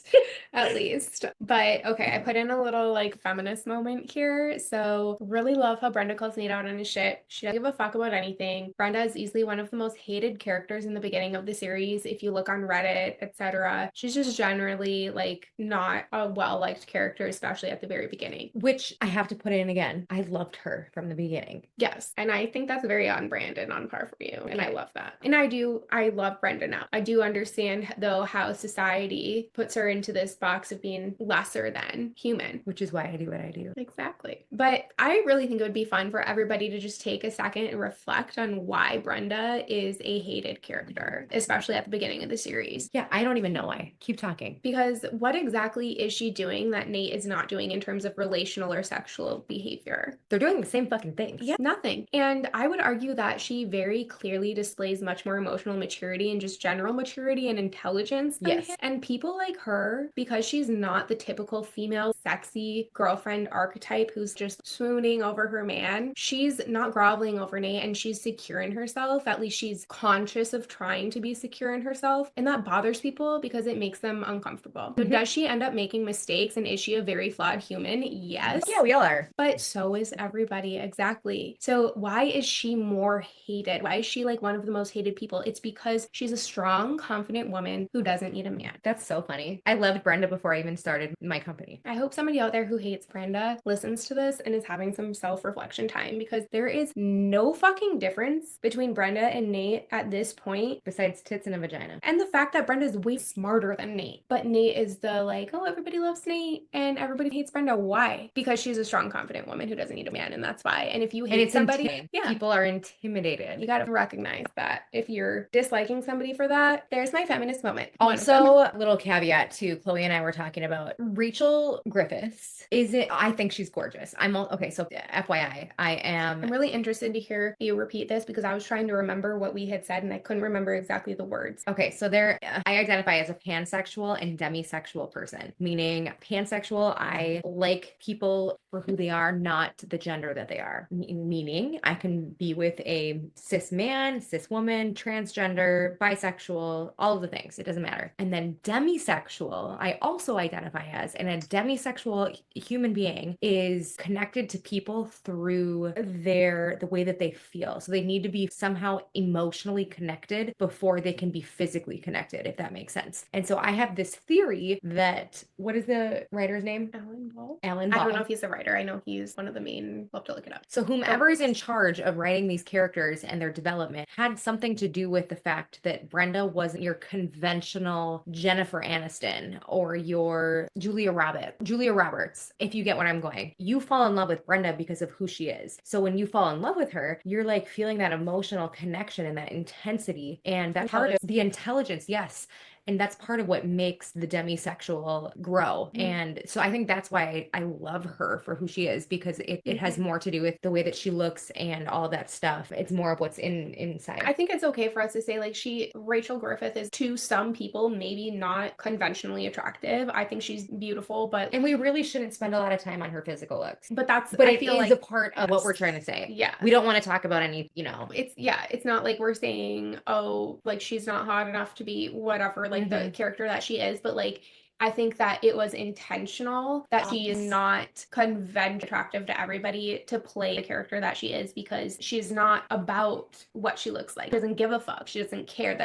At least. But okay, I put in a little like feminist moment here. So really love how Brenda calls Nate out on his shit. She doesn't give a fuck about anything. Brenda is easily one of the most hated characters in the beginning of the series. If you look on Reddit, etc., she's just generally like not a well-liked character, especially at the very beginning. Which I have to put in again. I loved her from the beginning. Yes. And I think that's very on brand and on par for you. And I love that. And I love Brenda now. I do understand though how society puts her into this box of being lesser than human. Which is why I do what I do. Exactly. But I really think it would be fun for everybody to just take a second and reflect on why Brenda is a hated character, especially at the beginning of the series. Yeah, I don't even know why. Keep talking. Because what exactly is she doing that Nate is not doing in terms of relational or sexual behavior? They're doing the same fucking things. Yeah, nothing. And I would argue that she very clearly displays much more emotional maturity and just general maturity and intelligence than him. And people like her, because she's not the typical female sexy girlfriend archetype who's just swooning over her man, she's not groveling over Nate and she's secure in herself. At least she's conscious of trying to be secure in herself. And that bothers people because it makes them uncomfortable. So does she end up making mistakes and is she a very flawed human? Yes. Yeah, we all are. But so is everybody. Exactly. So why is she more hated? Why is she like one of the most hated people? It's because she's a strong, confident woman who doesn't need a man. That's so funny. I loved Brenda before I even started my company. I hope somebody out there who hates Brenda listens to this and is having some self-reflection time because there is no fucking difference between Brenda and Nate at this point. Besides tits and a vagina. And the fact that Brenda's way smarter than Nate. But Nate is the like, oh, everybody loves Nate and everybody hates Brenda. Why? Because she's a strong, confident woman who doesn't need a man, and that's why. And if you hate somebody, people are intimidated. You gotta recognize that. If you're disliking somebody for that, there's my feminist moment. Also, little caveat to Chloe and I were talking about Rachel Griffiths. I think she's gorgeous. Okay, so FYI, I'm really interested to hear you repeat this because I was trying to remember what we had said and I couldn't remember exactly the words. Okay, so I identify as a pansexual and demisexual person, meaning pansexual, I like people for who they are, not the gender that they are. Meaning I can be with a cis man, cis woman, transgender, bisexual, all of the things. It doesn't matter. And then demisexual, I also identify as, and a demisexual human being is connected to people through the way that they feel. So they need to be somehow emotionally connected before they can be physically connected, if that makes sense. And so I have this theory that, what is the writer's name? Alan Ball. I don't know if he's a writer. I know he's one of the main, we'll have to look it up. So whomever is in charge of writing these characters and their development had something to do with the fact that Brenda wasn't your conventional Jennifer Aniston or your Julia Roberts. If you get what I'm going, you fall in love with Brenda because of who she is. So when you fall in love with her, you're like feeling that emotional connection and that intensity and that part of the intelligence. Yes. And that's part of what makes the demisexual grow. And so I think that's why I love her for who she is, because it has more to do with the way that she looks and all that stuff. It's more of what's inside. I think it's okay for us to say like Rachel Griffith is to some people maybe not conventionally attractive. I think she's beautiful, and we really shouldn't spend a lot of time on her physical looks. But it is a part of what we're trying to say. Yeah. We don't want to talk about any, It's not like we're saying, oh, like she's not hot enough to be whatever, like the character that she is, but like I think that it was intentional that she is not conventionally attractive to everybody to play the character that she is, because she's not about what she looks like. She doesn't give a fuck. She doesn't care.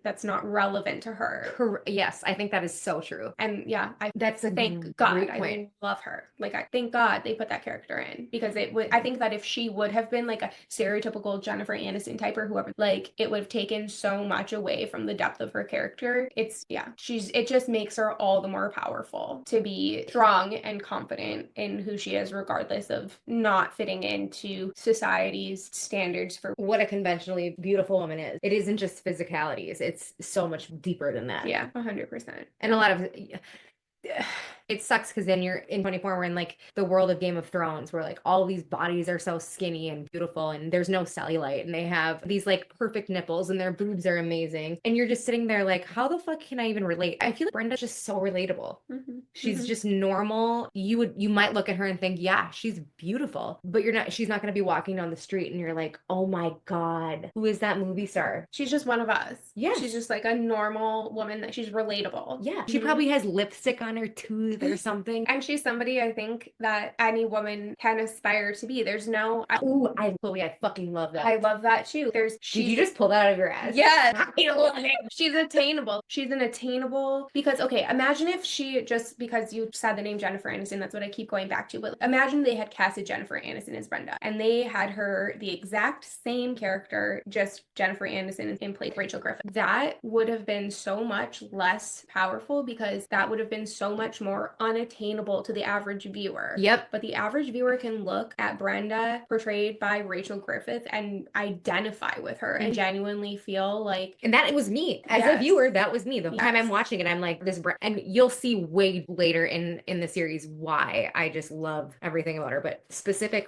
That's not relevant to her. Yes, I think that is so true. And yeah, thank God, I love her. Like I thank God they put that character in, because I think that if she would have been like a stereotypical Jennifer Aniston type or whoever, like it would have taken so much away from the depth of her character. It just makes her all the more powerful to be strong and confident in who she is, regardless of not fitting into society's standards for what a conventionally beautiful woman is. It isn't just physicalities. It's so much deeper than that. Yeah, 100%. And a lot of It sucks because then you're in 24, we're in like the world of Game of Thrones where like all these bodies are so skinny and beautiful and there's no cellulite and they have these like perfect nipples and their boobs are amazing. And you're just sitting there like, how the fuck can I even relate? I feel like Brenda's just so relatable. She's just normal. You might look at her and think, yeah, she's beautiful, but she's not going to be walking down the street and you're like, oh my God, who is that movie star? She's just one of us. Yeah. She's just like a normal woman that she's relatable. Yeah. She probably has lipstick on her tooth or something. And she's somebody I think that any woman can aspire to be. There's no. Chloe, I fucking love that. I love that too. Did you just pull that out of your ass? Yes. I love it. She's attainable. She's an attainable because, okay, imagine if she, just because you said the name Jennifer Aniston, that's what I keep going back to, but imagine they had casted Jennifer Aniston as Brenda and they had her the exact same character, just Jennifer Aniston in place Rachel Griffith. That would have been so much less powerful because that would have been so much more unattainable to the average viewer. Yep. But the average viewer can look at Brenda portrayed by Rachel Griffith and identify with her and genuinely feel like. And that it was me. As a viewer, that was me. The time I'm watching it, I'm like, and you'll see way later in the series why I just love everything about her. But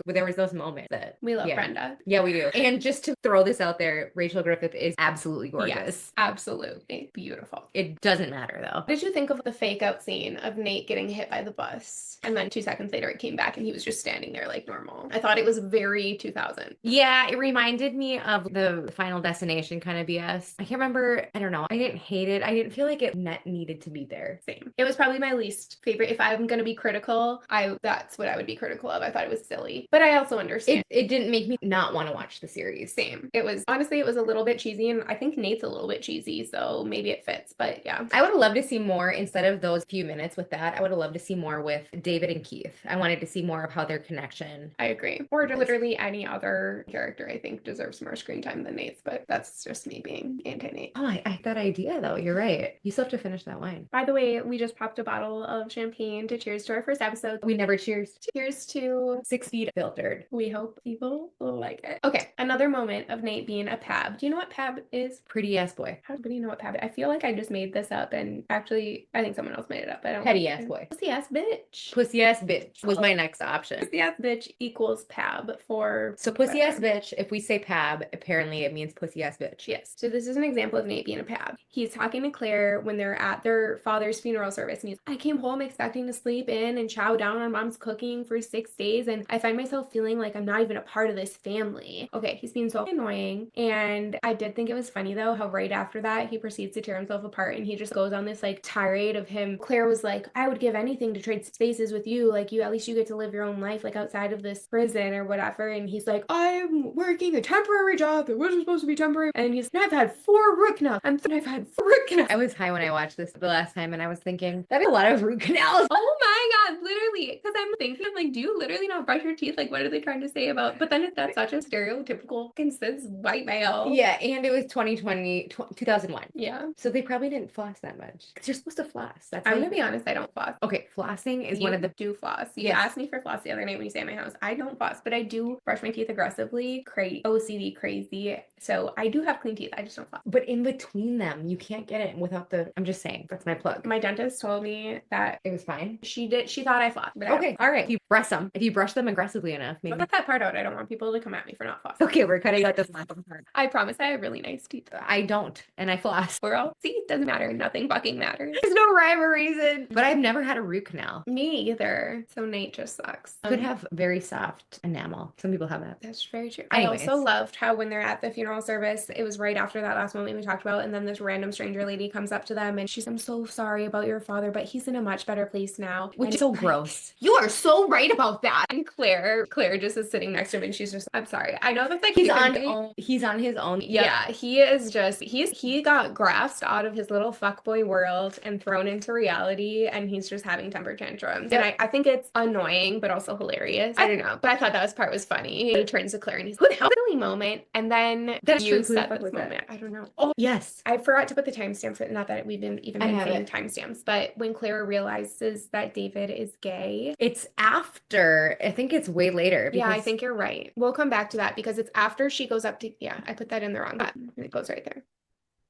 there was those moments that we love Brenda. Yeah, we do. And just to throw this out there, Rachel Griffith is absolutely gorgeous. Yes, absolutely beautiful. It doesn't matter though. What did you think of the fake out scene of Nate getting hit by the bus? And then 2 seconds later it came back and he was just standing there like normal. I thought it was very 2000. Yeah, it reminded me of the Final Destination kind of BS. I can't remember. I don't know. I didn't hate it. I didn't feel like it needed to be there. Same. It was probably my least favorite. If I'm going to be critical, that's what I would be critical of. I thought it was silly, but I also understand. It didn't make me not want to watch the series. Same. It was a little bit cheesy, and I think Nate's a little bit cheesy, so maybe it fits, but yeah. I would have loved to see more instead of those few minutes with that. I would have loved to see more with David and Keith. I wanted to see more of how their connection. I agree. Or literally any other character I think deserves more screen time than Nate's, but that's just me being anti-Nate. Oh, I had that idea though. You're right. You still have to finish that wine. By the way, we just popped a bottle of champagne to cheers to our first episode. We never cheers. Cheers to 6 Feet Unfiltered. We hope people will like it. Okay, another moment of Nate being a pab. Do you know what pab is? Pretty ass boy. How do you know what pab is? I feel like I just made this up, and actually I think someone else made it up. I don't. Petty ass boy. Pussy ass bitch. Pussy ass bitch was my next option. Pussy ass bitch equals pab for. So pussy ass bitch, if we say pab, apparently it means pussy ass bitch. Yes. So this is an example of Nate being a pab. He's talking to Claire when they're at their father's funeral service, and I came home expecting to sleep in and chow down on mom's cooking for 6 days, and I find myself feeling like I'm not even a part of this family. Okay, he's being so annoying, and I did think it was funny though how right after that he proceeds to tear himself apart, and he just goes on this like tirade of him. Claire was like, I would give anything to trade spaces with you, like you, at least you get to live your own life like outside of this prison or whatever, and he's like, I'm working a temporary job that wasn't supposed to be temporary, and I've had 4 root canals. I've had 4 root canals. I was high when I watched this the last time, and I was thinking that is a lot of root canals. Oh my God, literally, because I'm thinking like, do you literally not brush your teeth? Like, what are they trying to say about? But then that's such a stereotypical cis white male. Yeah, and it was 2001. Yeah. So they probably didn't floss that much because you're supposed to floss. I'm gonna be honest, I don't floss. Okay, flossing is one of the do floss. You asked me for floss the other night when you stay at my house. I don't floss, but I do brush my teeth aggressively. OCD crazy. So I do have clean teeth. I just don't floss. But in between them, you can't get it without I'm just saying, that's my plug. My dentist told me that it was fine. She thought I flossed. But okay, all right. If you brush them aggressively enough, maybe. Cut that part out. I don't want people to come at me for not flossing. Okay, we're cutting out this last part. I promise I have really nice teeth. I don't, and I floss. We're all, see, it doesn't matter. Nothing fucking matters. There's no rhyme or reason. But I've never had a root canal. Me either. So Nate just sucks. Could have very soft enamel. Some people have that. That's very true. Anyways. I also loved how when they're at the funeral service, it was right after that last moment we talked about, and then this random stranger lady comes up to them and she's, I'm so sorry about your father, but he's in a much better place now. Which is so gross. You are so right about that. And Claire just is sitting next to him and she's just, I'm sorry. I know that's like he's on his own. Yeah, he is just he got grasped out of his little fuckboy world and thrown into reality, and he's just having temper tantrums. Yep. And I think it's annoying but also hilarious. I don't know, but I thought that part was funny. He turns to Claire and he's, who the hell? Silly moment. And then you said this moment. I don't know. Oh yes, I forgot to put the timestamp for, not that we've been saying timestamps, but when Claire realizes that David is gay, it's after. I think it's way later. Yeah, I think you're right. We'll come back to that because it's after she goes up to, I put that in the wrong button. It goes right there.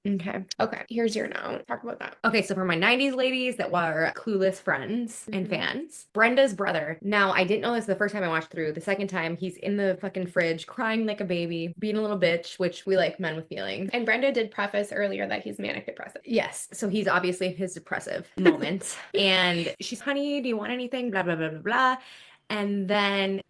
Okay, here's your note. Talk about that. Okay, so for my 90s ladies that were clueless friends and fans, Brenda's brother. Now, I didn't know this the first time I watched through. The second time, he's in the fucking fridge crying like a baby, being a little bitch, which we like men with feelings. And Brenda did preface earlier that he's manic depressive. Yes, so he's obviously his depressive moment. And she's, honey, do you want anything? Blah, blah, blah, blah, blah. And then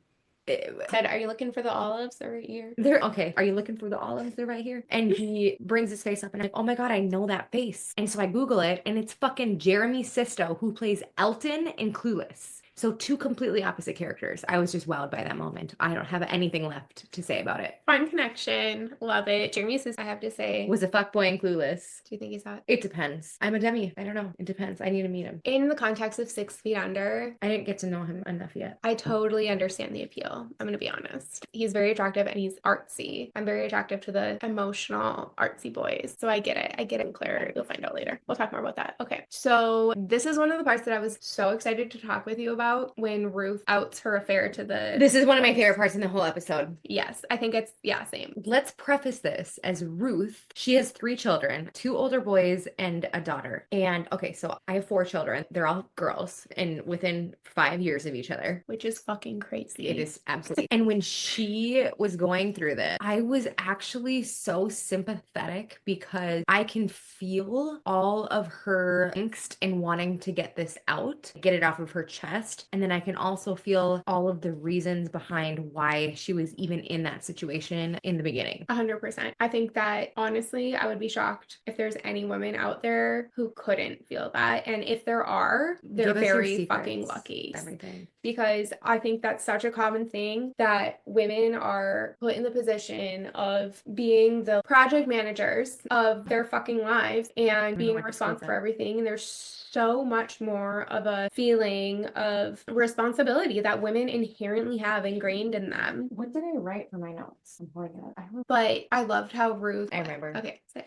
Said, are you looking for the olives? They're right here. they're okay. Are you looking for the olives? They're right here. And he brings his face up and I'm like, oh my God, I know that face. And so I Google it and it's fucking Jeremy Sisto who plays Elton in Clueless. So two completely opposite characters. I was just wowed by that moment. I don't have anything left to say about it. Fun connection. Love it. Jeremy says, I have to say. Was a fuckboy in Clueless. Do you think he's hot? It depends. I'm a demi. I don't know. It depends. I need to meet him. In the context of 6 Feet Under, I didn't get to know him enough yet. I totally understand the appeal. I'm going to be honest. He's very attractive and he's artsy. I'm very attractive to the emotional, artsy boys. So I get it. I get it, Claire. You'll find out later. We'll talk more about that. Okay. So this is one of the parts that I was so excited to talk with you about when Ruth outs her affair to the... This is one of my favorite parts in the whole episode. Yes. I think it's, yeah, same. Let's preface this as Ruth. She has 3 children, 2 older boys and a daughter. And okay, so I have 4 children. They're all girls and within 5 years of each other. Which is fucking crazy. It is absolutely. And when she was going through this, I was actually so sympathetic because I can feel all of her angst and wanting to get this out, get it off of her chest. And then I can also feel all of the reasons behind why she was even in that situation in the beginning. 100%. I think that honestly, I would be shocked if there's any women out there who couldn't feel that. And if there are, they're Give us your very secrets, fucking lucky. everything. Because I think that's such a common thing that women are put in the position of being the project managers of their fucking lives and being responsible for everything. And there's so much more of a feeling of responsibility that women inherently have ingrained in them. What did I write for my notes? I'm pouring it up. But I loved how Ruth... I remember. Okay, say.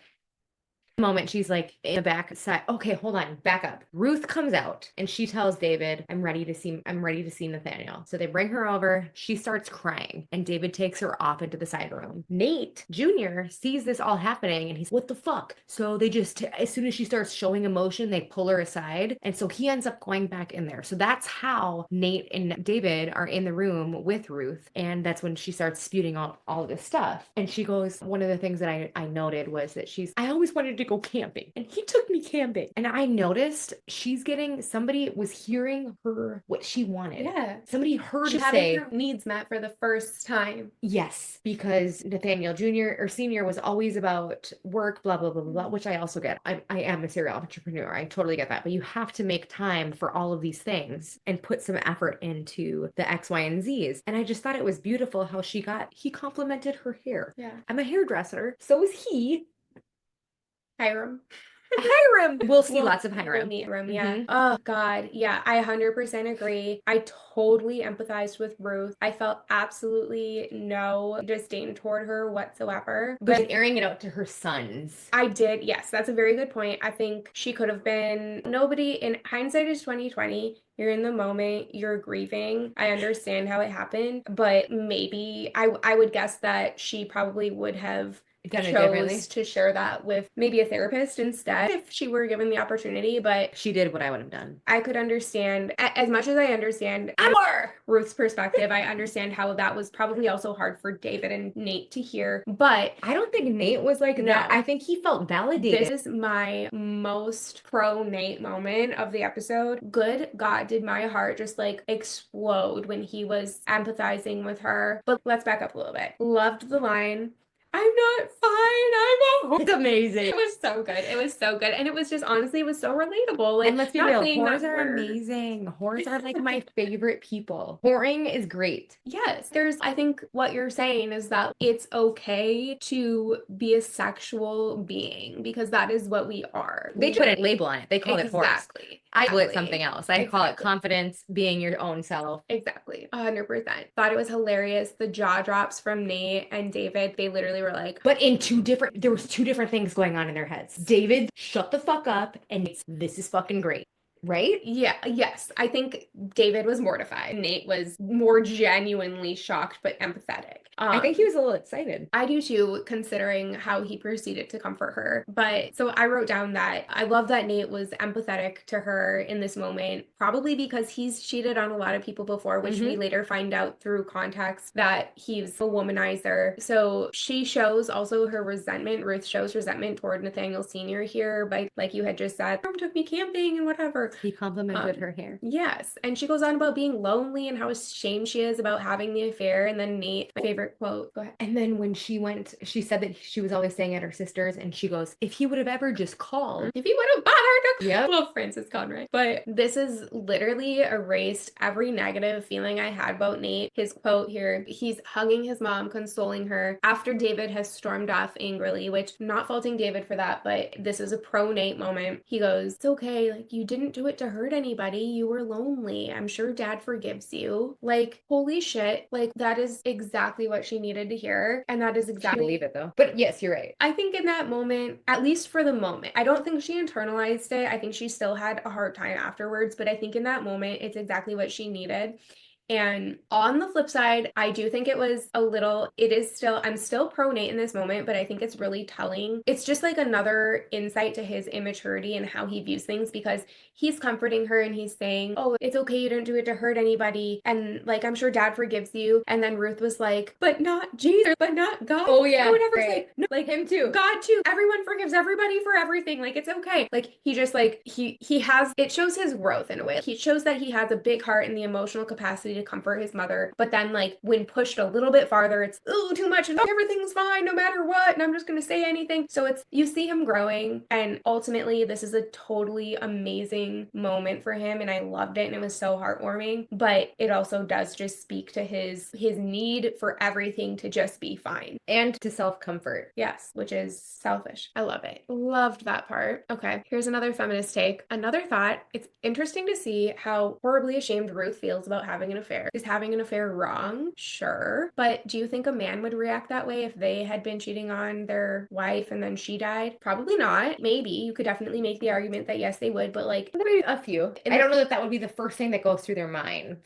Moment she's like in the back side. Okay, hold on, back up. Ruth comes out and she tells David, I'm ready to see Nathaniel. So they bring her over. She starts crying and David takes her off into the side room. Nate Jr. sees this all happening and he's, what the fuck? So they just, as soon as she starts showing emotion, they pull her aside. And so he ends up going back in there. So that's how Nate and David are in the room with Ruth. And that's when she starts spewing all of this stuff. And she goes, one of the things that I noted was that I always wanted to go camping and he took me camping. And I noticed somebody was hearing her what she wanted. Yeah. Somebody heard She her had say her needs met for the first time. yes, because Nathaniel Jr. or Sr. was always about work, blah, blah, blah, blah, blah, which I also get. I am a serial entrepreneur. I totally get that. But you have to make time for all of these things and put some effort into the X, Y, and Z's. And I just thought it was beautiful how he complimented her hair. Yeah. I'm a hairdresser. So is he. Hiram. Hiram. We'll see lots of Hiram. We'll meet Hiram, yeah. Mhm. Oh, God. Yeah, I 100% agree. I totally empathized with Ruth. I felt absolutely no disdain toward her whatsoever. But airing it out to her sons. I did. Yes, that's a very good point. I think she could have been nobody. In hindsight is 2020. You're in the moment, you're grieving. I understand how it happened, but maybe I would guess that she probably would have chose to share that with maybe a therapist instead if she were given the opportunity. But she did what I would have done. I could understand, as much as I understand Ruth's perspective, I understand how that was probably also hard for David and Nate to hear. But I don't think Nate was like that. I think he felt validated. This is my most pro Nate moment of the episode. Good God, did my heart just like explode when he was empathizing with her. But let's back up a little bit. Loved the line, I'm not fine. I'm a whore. It's amazing. It was so good. It was so good. And it was just, honestly, it was so relatable. Like, and let's be real, whores are amazing. Whores are like my favorite people. Whoring is great. Yes. I think what you're saying is that it's okay to be a sexual being because that is what we are. They put a label on it. They call it whores. Exactly. I call it something else. I call it confidence, being your own self. Exactly. 100%. Thought it was hilarious. The jaw drops from Nate and David, they literally were like... But there was 2 different things going on in their heads. David, shut the fuck up, and this is fucking great. right? Yeah, yes. I think David was mortified. Nate was more genuinely shocked but empathetic. I think he was a little excited. I do too, considering how he proceeded to comfort her. But so I wrote down that I love that Nate was empathetic to her in this moment, probably because he's cheated on a lot of people before, which we later find out through context that he's a womanizer. So she shows also her resentment. Ruth shows resentment toward Nathaniel Sr. here by, like you had just said, Mom took me camping and whatever. He complimented her hair. Yes. And she goes on about being lonely and how ashamed she is about having the affair. And then Nate, my favorite quote, go ahead. And then when she went, she said that she was always staying at her sister's, and she goes, if he would have ever just called. If he would have bothered to. Yeah. Well, Francis Conroy. But this is literally erased every negative feeling I had about Nate. His quote here, he's hugging his mom, consoling her after David has stormed off angrily, which I'm not faulting David for that, but this is a pro Nate moment. He goes, it's okay. Like, you didn't do it to hurt anybody. You were lonely. I'm sure dad forgives you. Like, holy shit. Like, that is exactly what she needed to hear. And that is exactly. She believe it though. But yes, you're right. I think in that moment, at least for the moment, I don't think she internalized it. I think she still had a hard time afterwards, but I think in that moment, it's exactly what she needed. And on the flip side, I do think it was a little, I'm still pro Nate in this moment, but I think it's really telling. It's just like another insight to his immaturity and how he views things, because he's comforting her and he's saying, oh, it's okay, you didn't do it to hurt anybody. And like, I'm sure dad forgives you. And then Ruth was like, but not Jesus, but not God. Oh yeah. Or whatever. Right. Like, no, like him too. God too. Everyone forgives everybody for everything. Like, it's okay. Like, he just like, he has, it shows his growth in a way. He shows that he has a big heart and the emotional capacity to comfort his mother, but then like when pushed a little bit farther, it's too much and everything's fine no matter what, and I'm just gonna say anything. So it's, you see him growing, and ultimately this is a totally amazing moment for him, and I loved it, and it was so heartwarming. But it also does just speak to his need for everything to just be fine and to self-comfort. Yes, which is selfish. I love it. Loved that part. Okay, here's another feminist take. Another thought. It's interesting to see how horribly ashamed Ruth feels about having an affair. Is having an affair wrong? Sure. But do you think a man would react that way if they had been cheating on their wife and then she died? Probably not. Maybe. You could definitely make the argument that yes, they would, but like, maybe a few. I don't know that that would be the first thing that goes through their mind.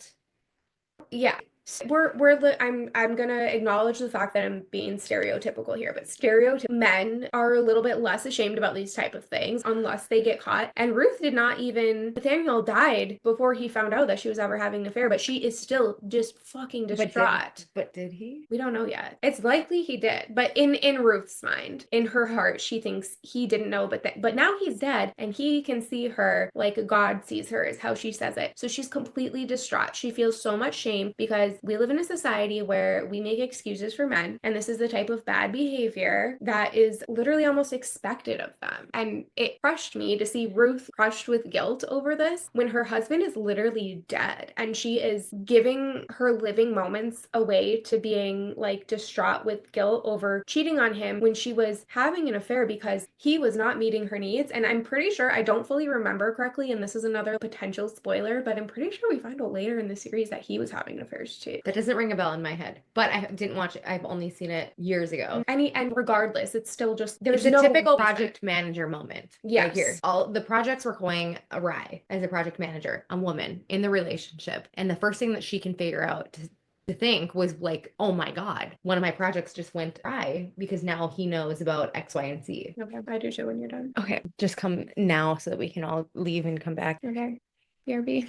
Yeah. I'm gonna acknowledge the fact that I'm being stereotypical here, but men are a little bit less ashamed about these type of things unless they get caught. And Ruth did not even, Nathaniel died before he found out that she was ever having an affair, but she is still just fucking distraught. But did he? We don't know yet. It's likely he did, but in Ruth's mind, in her heart, she thinks he didn't know, but now he's dead and he can see her like God sees her, is how she says it. So she's completely distraught. She feels so much shame because we live in a society where we make excuses for men, and this is the type of bad behavior that is literally almost expected of them. And it crushed me to see Ruth crushed with guilt over this when her husband is literally dead, and she is giving her living moments away to being like distraught with guilt over cheating on him when she was having an affair because he was not meeting her needs. And I'm pretty sure, I don't fully remember correctly, and this is another potential spoiler, but I'm pretty sure we find out later in the series that he was having affairs too. That doesn't ring a bell in my head, but I didn't watch it. I've only seen it years ago. And regardless, it's still just, there's a typical project manager moment. Yes. Right here. All the projects were going awry as a project manager, a woman in the relationship. And the first thing that she can figure out to think was like, oh my God, one of my projects just went awry because now he knows about X, Y, and Z. Okay, I do too when you're done. Okay, just come now so that we can all leave and come back. Okay. BRB.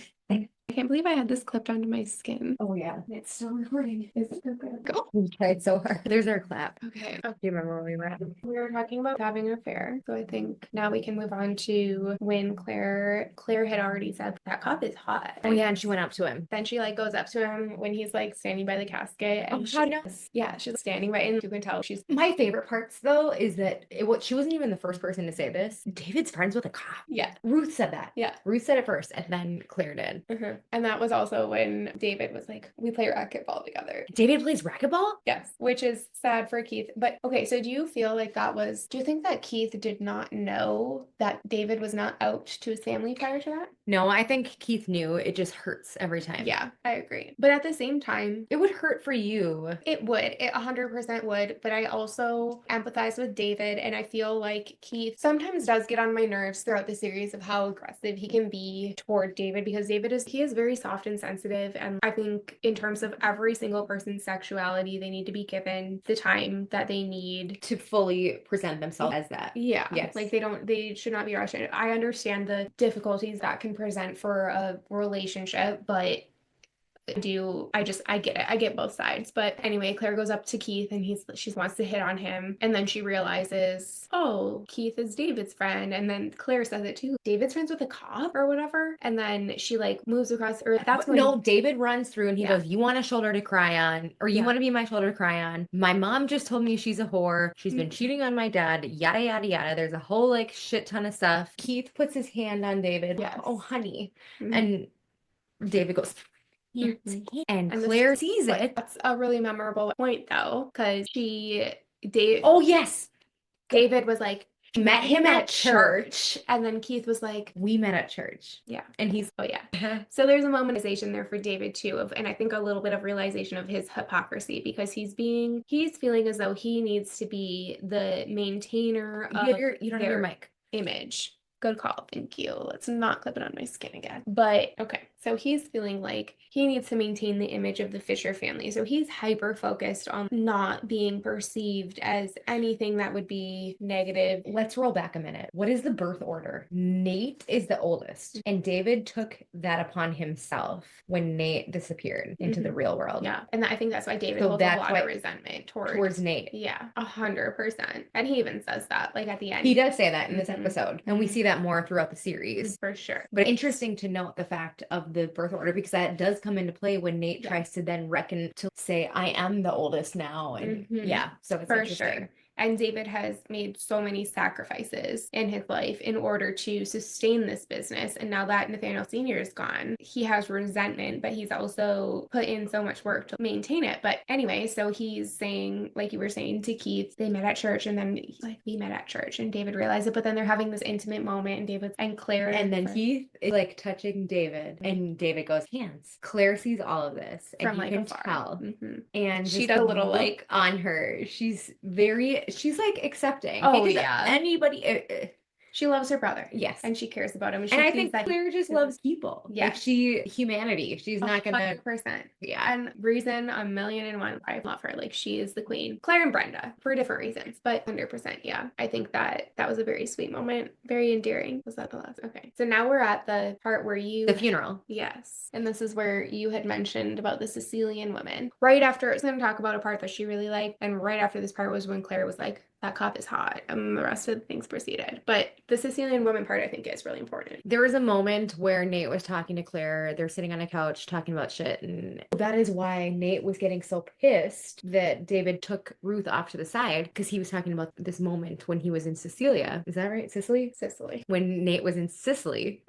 I can't believe I had this clipped onto my skin. Oh yeah, it's still recording. Is it okay? Go. We tried so hard. There's our clap. Okay. Do you remember where we were at? We were talking about having an affair, so I think now we can move on to when Claire had already said that cop is hot. Oh yeah, and she went up to him. Then she like goes up to him when he's like standing by the casket, and how knows? Yeah, she's standing right, and you can tell she's. My favorite parts though is that she wasn't even the first person to say this. David's friends with a cop. Yeah. Ruth said that. Yeah. Ruth said it first, and then Claire did. sure. And that was also when David was like, we play racquetball together. David plays racquetball? Yes, which is sad for Keith. But okay, so do you feel like do you think that Keith did not know that David was not out to his family prior to that? No, I think Keith knew. It just hurts every time. Yeah, I agree. But at the same time, it would hurt for you. It would. It 100% would. But I also empathize with David, and I feel like Keith sometimes does get on my nerves throughout the series of how aggressive he can be toward David, because he is very soft and sensitive. And I think in terms of every single person's sexuality, they need to be given the time that they need to fully present themselves as that. Yeah. Yes. Like they should not be rushed. I understand the difficulties that can present for a relationship, but I get it. I get both sides. But anyway, Claire goes up to Keith and she wants to hit on him. And then she realizes, oh, Keith is David's friend. And then Claire says it too. David's friends with a cop or whatever. And then she like moves across, or that's when no, David runs through and he goes, you want a shoulder to cry on, or you want to be my shoulder to cry on. My mom just told me she's a whore. She's been cheating on my dad, yada, yada, yada. There's a whole like shit ton of stuff. Keith puts his hand on David. Yes. Oh, honey. And David goes, and Claire sees it. That's a really memorable point though, because oh yes, David was like, met him at church. And then Keith was like, we met at church. Yeah. And he's, oh yeah. So there's a momentization there for David too, and I think a little bit of realization of his hypocrisy, because he's feeling as though he needs to be the maintainer of you don't have your mic. Image. Good call. Thank you. Let's not clip it on my skin again. But okay. So he's feeling like he needs to maintain the image of the Fisher family. So he's hyper focused on not being perceived as anything that would be negative. Let's roll back a minute. What is the birth order? Nate is the oldest, and David took that upon himself when Nate disappeared into the real world. Yeah. And I think that's why David holds a lot of resentment towards Nate. Yeah. 100%. And he even says that like at the end. He does say that in this episode. And we see that more throughout the series. For sure. But interesting to note the fact of the birth order, because that does come into play when Nate tries to then reckon to say, I am the oldest now. And yeah, so it's interesting. Sure. And David has made so many sacrifices in his life in order to sustain this business. And now that Nathaniel Sr. is gone, he has resentment, but he's also put in so much work to maintain it. But anyway, so he's saying, like you were saying to Keith, they met at church, and then like we met at church, and David realized it, but then they're having this intimate moment, and Claire. And then Keith is like touching David, and David goes, hands. Claire sees all of this, and you can tell. And she does a little like on her. She's like accepting. Oh yeah. Anybody. She loves her brother. Yes. And she cares about him. And I think Claire just loves people. Yeah. Like humanity. She's not going to. 100%. Yeah. And reason 1,000,001 I love her. Like she is the queen. Claire and Brenda for different reasons, but 100%. Yeah. I think that was a very sweet moment. Very endearing. Was that the last? Okay. So now we're at the part where the funeral. Yes. And this is where you had mentioned about the Sicilian woman. Right after, it's going to talk about a part that she really liked. And right after this part was when Claire was like, that cop is hot. And the rest of the things proceeded. But the Sicilian woman part, I think, is really important. There was a moment where Nate was talking to Claire. They're sitting on a couch talking about shit. And that is why Nate was getting so pissed that David took Ruth off to the side, because he was talking about this moment when he was in Sicilia. Is that right? Sicily? Sicily. When Nate was in Sicily.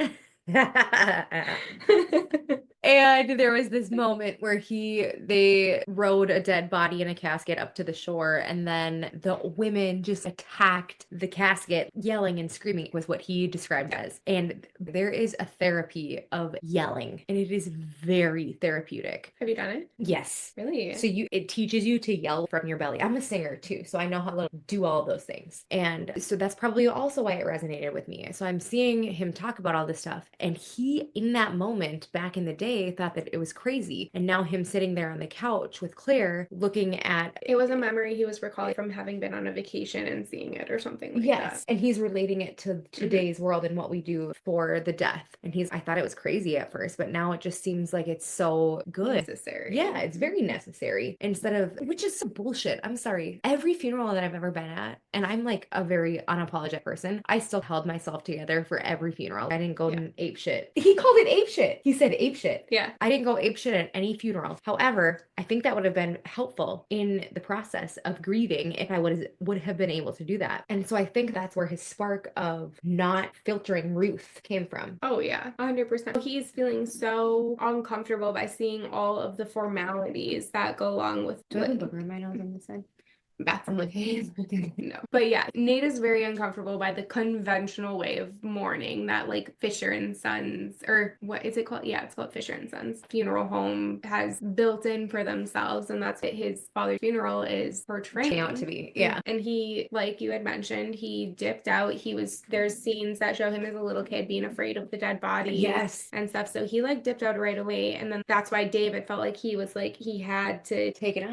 And there was this moment where they rode a dead body in a casket up to the shore, and then the women just attacked the casket, yelling and screaming was what he described as. And there is a therapy of yelling, and it is very therapeutic. Have you done it? Yes. Really? So it teaches you to yell from your belly. I'm a singer too, so I know how to do all of those things. And so that's probably also why it resonated with me. So I'm seeing him talk about all this stuff, and he, in that moment back in the day, thought that it was crazy. And now him sitting there on the couch with Claire looking at it was a memory he was recalling from having been on a vacation and seeing it or something like that. And he's relating it to today's world and what we do for the death. And I thought it was crazy at first, but now it just seems like it's so good. Necessary. Yeah, it's very necessary. Instead of, which is some bullshit. I'm sorry. Every funeral that I've ever been at, and I'm like a very unapologetic person, I still held myself together for every funeral. I didn't go ape shit. He called it ape shit. He said ape shit. apeshit. Yeah. I didn't go apeshit at any funeral. However, I think that would have been helpful in the process of grieving if I would have been able to do that. And so I think that's where his spark of not filtering Ruth came from. Oh yeah, 100%. He's feeling so uncomfortable by seeing all of the formalities that go along with Do I have a booger in my nose on this side? That's I'm like, hey, no. But yeah, Nate is very uncomfortable by the conventional way of mourning that like Fisher and Sons, or what is it called? Yeah, it's called Fisher and Sons funeral home has built in for themselves, and that's what his father's funeral is portraying out to be. Yeah. And he, like you had mentioned, he dipped out. There's scenes that show him as a little kid being afraid of the dead bodies. Yes. And stuff. So he like dipped out right away, and then that's why David felt like he was like he had to take it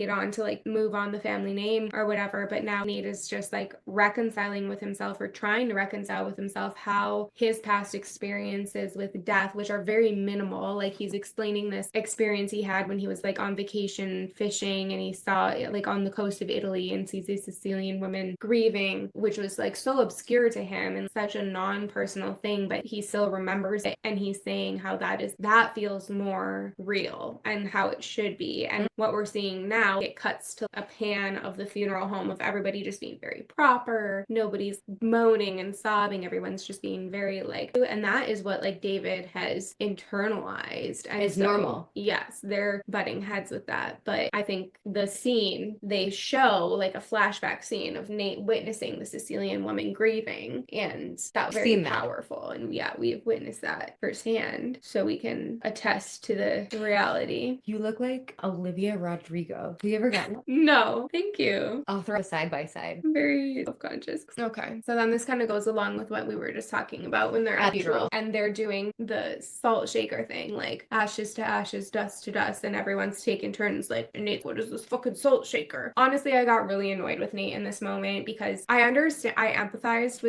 on to like move on the family name or whatever. But now Nate is just like reconciling with himself, or trying to reconcile with himself, how his past experiences with death, which are very minimal, like he's explaining this experience he had when he was like on vacation fishing, and he saw like on the coast of Italy and sees these Sicilian women grieving, which was like so obscure to him and such a non-personal thing, but he still remembers it. And he's saying how that feels more real and how it should be. And what we're seeing now, it cuts to a pan of the funeral home of everybody just being very proper. Nobody's moaning and sobbing. Everyone's just being very like, and that is what like David has internalized. And it's normal. Yes, they're butting heads with that. But I think the scene, they show like a flashback scene of Nate witnessing the Sicilian woman grieving, and that was very powerful. And yeah, we've witnessed that firsthand, so we can attest to the reality. You look like Olivia Rodrigo. Have you ever gotten? No. Thank you. I'll throw a side by side. I'm very self-conscious. Okay. So then this kind of goes along with what we were just talking about when they're at funeral and they're doing the salt shaker thing, like ashes to ashes, dust to dust, and everyone's taking turns like, Nate, what is this fucking salt shaker? Honestly, I got really annoyed with Nate in this moment because I empathized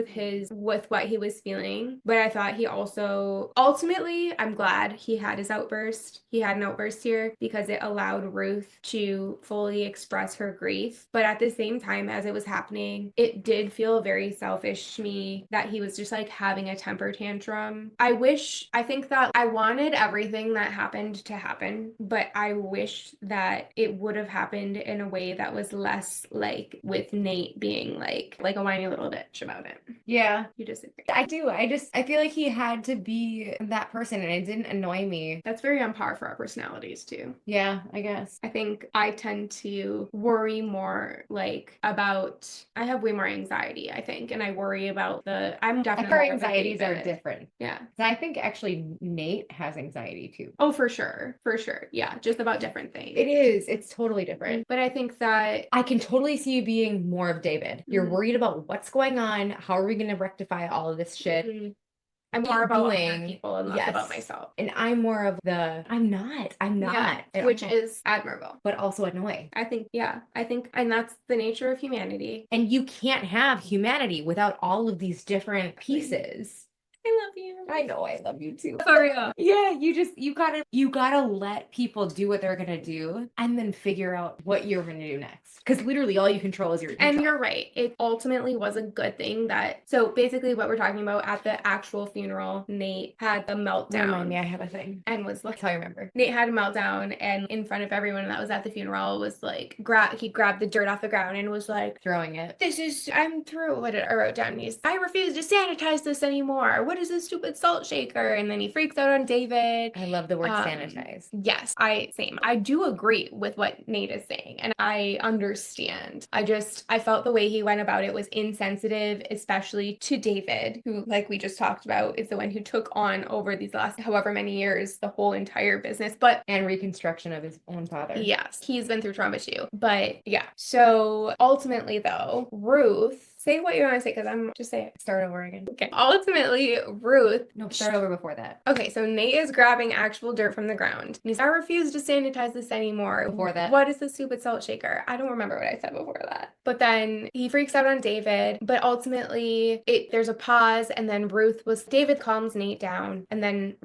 with what he was feeling, but I thought he also, ultimately, I'm glad he had his outburst. He had an outburst here because it allowed Ruth to fully express her grief. But at the same time, as it was happening, it did feel very selfish to me that he was just like having a temper tantrum. I think that I wanted everything that happened to happen, but I wish that it would have happened in a way that was less like with Nate being like a whiny little bitch about it. Yeah. You disagree? I do. I feel like he had to be that person, and it didn't annoy me. That's very on par for our personalities too. Yeah, I guess. I think I tend to worry more like about, I have way more anxiety, I think, and I worry about I'm definitely our anxieties are different. Yeah. I think actually Nate has anxiety too. Oh, for sure. Yeah, just about different things. It is. It's totally different. But I think that I can totally see you being more of David. You're worried about what's going on. How are we going to rectify all of this shit? I'm more about other people and less about myself. And I'm more of I'm not. Yeah, which is admirable. But also annoying. I think, and that's the nature of humanity. And you can't have humanity without all of these different pieces. I love you. I know I love you too. For real. Yeah, you gotta let people do what they're gonna do and then figure out what you're gonna do next. Because literally all you control is your control. And you're right. It ultimately was a good thing so basically what we're talking about at the actual funeral, Nate had the meltdown. Remind me, I have a thing. And was like, that's how I remember. Nate had a meltdown, and in front of everyone that was at the funeral was like, he grabbed the dirt off the ground and was like, throwing it. I'm through. What did I wrote down? I refuse to sanitize this anymore. What is this stupid salt shaker? And then he freaks out on David. I love the word sanitize. Yes, I do agree with what Nate is saying, and I understand. I felt the way he went about it was insensitive, especially to David, who, like we just talked about, is the one who took on over these last however many years the whole entire business, and reconstruction of his own father. Yes, he's been through trauma too. But yeah, so ultimately though, Ruth, say what you want to say, because I'm just saying. Start over again. Okay. Ultimately, Ruth. No, start over before that. Okay, so Nate is grabbing actual dirt from the ground. He's, I refuse to sanitize this anymore. Before that. What is the stupid salt shaker? I don't remember what I said before that. But then he freaks out on David. But ultimately, there's a pause, and then David calms Nate down, and then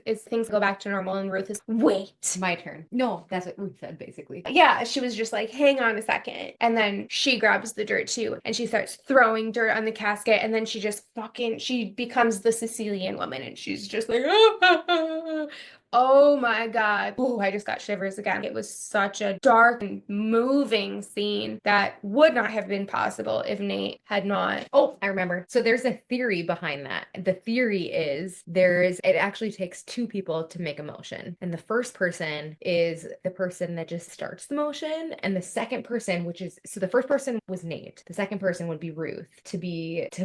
things go back to normal, and Ruth is, wait. My turn. No, that's what Ruth said, basically. Yeah, she was just like, hang on a second. And then she grabs the dirt too, and she starts throwing dirt on the casket, and then she becomes the Sicilian woman, and she's just like, ah, ah, ah. Oh my God. Oh, I just got shivers again. It was such a dark and moving scene that would not have been possible if Nate had not. Oh, I remember. So there's a theory behind that. The theory is it actually takes two people to make a motion. And the first person is the person that just starts the motion. And the second person, so the first person was Nate. The second person would be Ruth to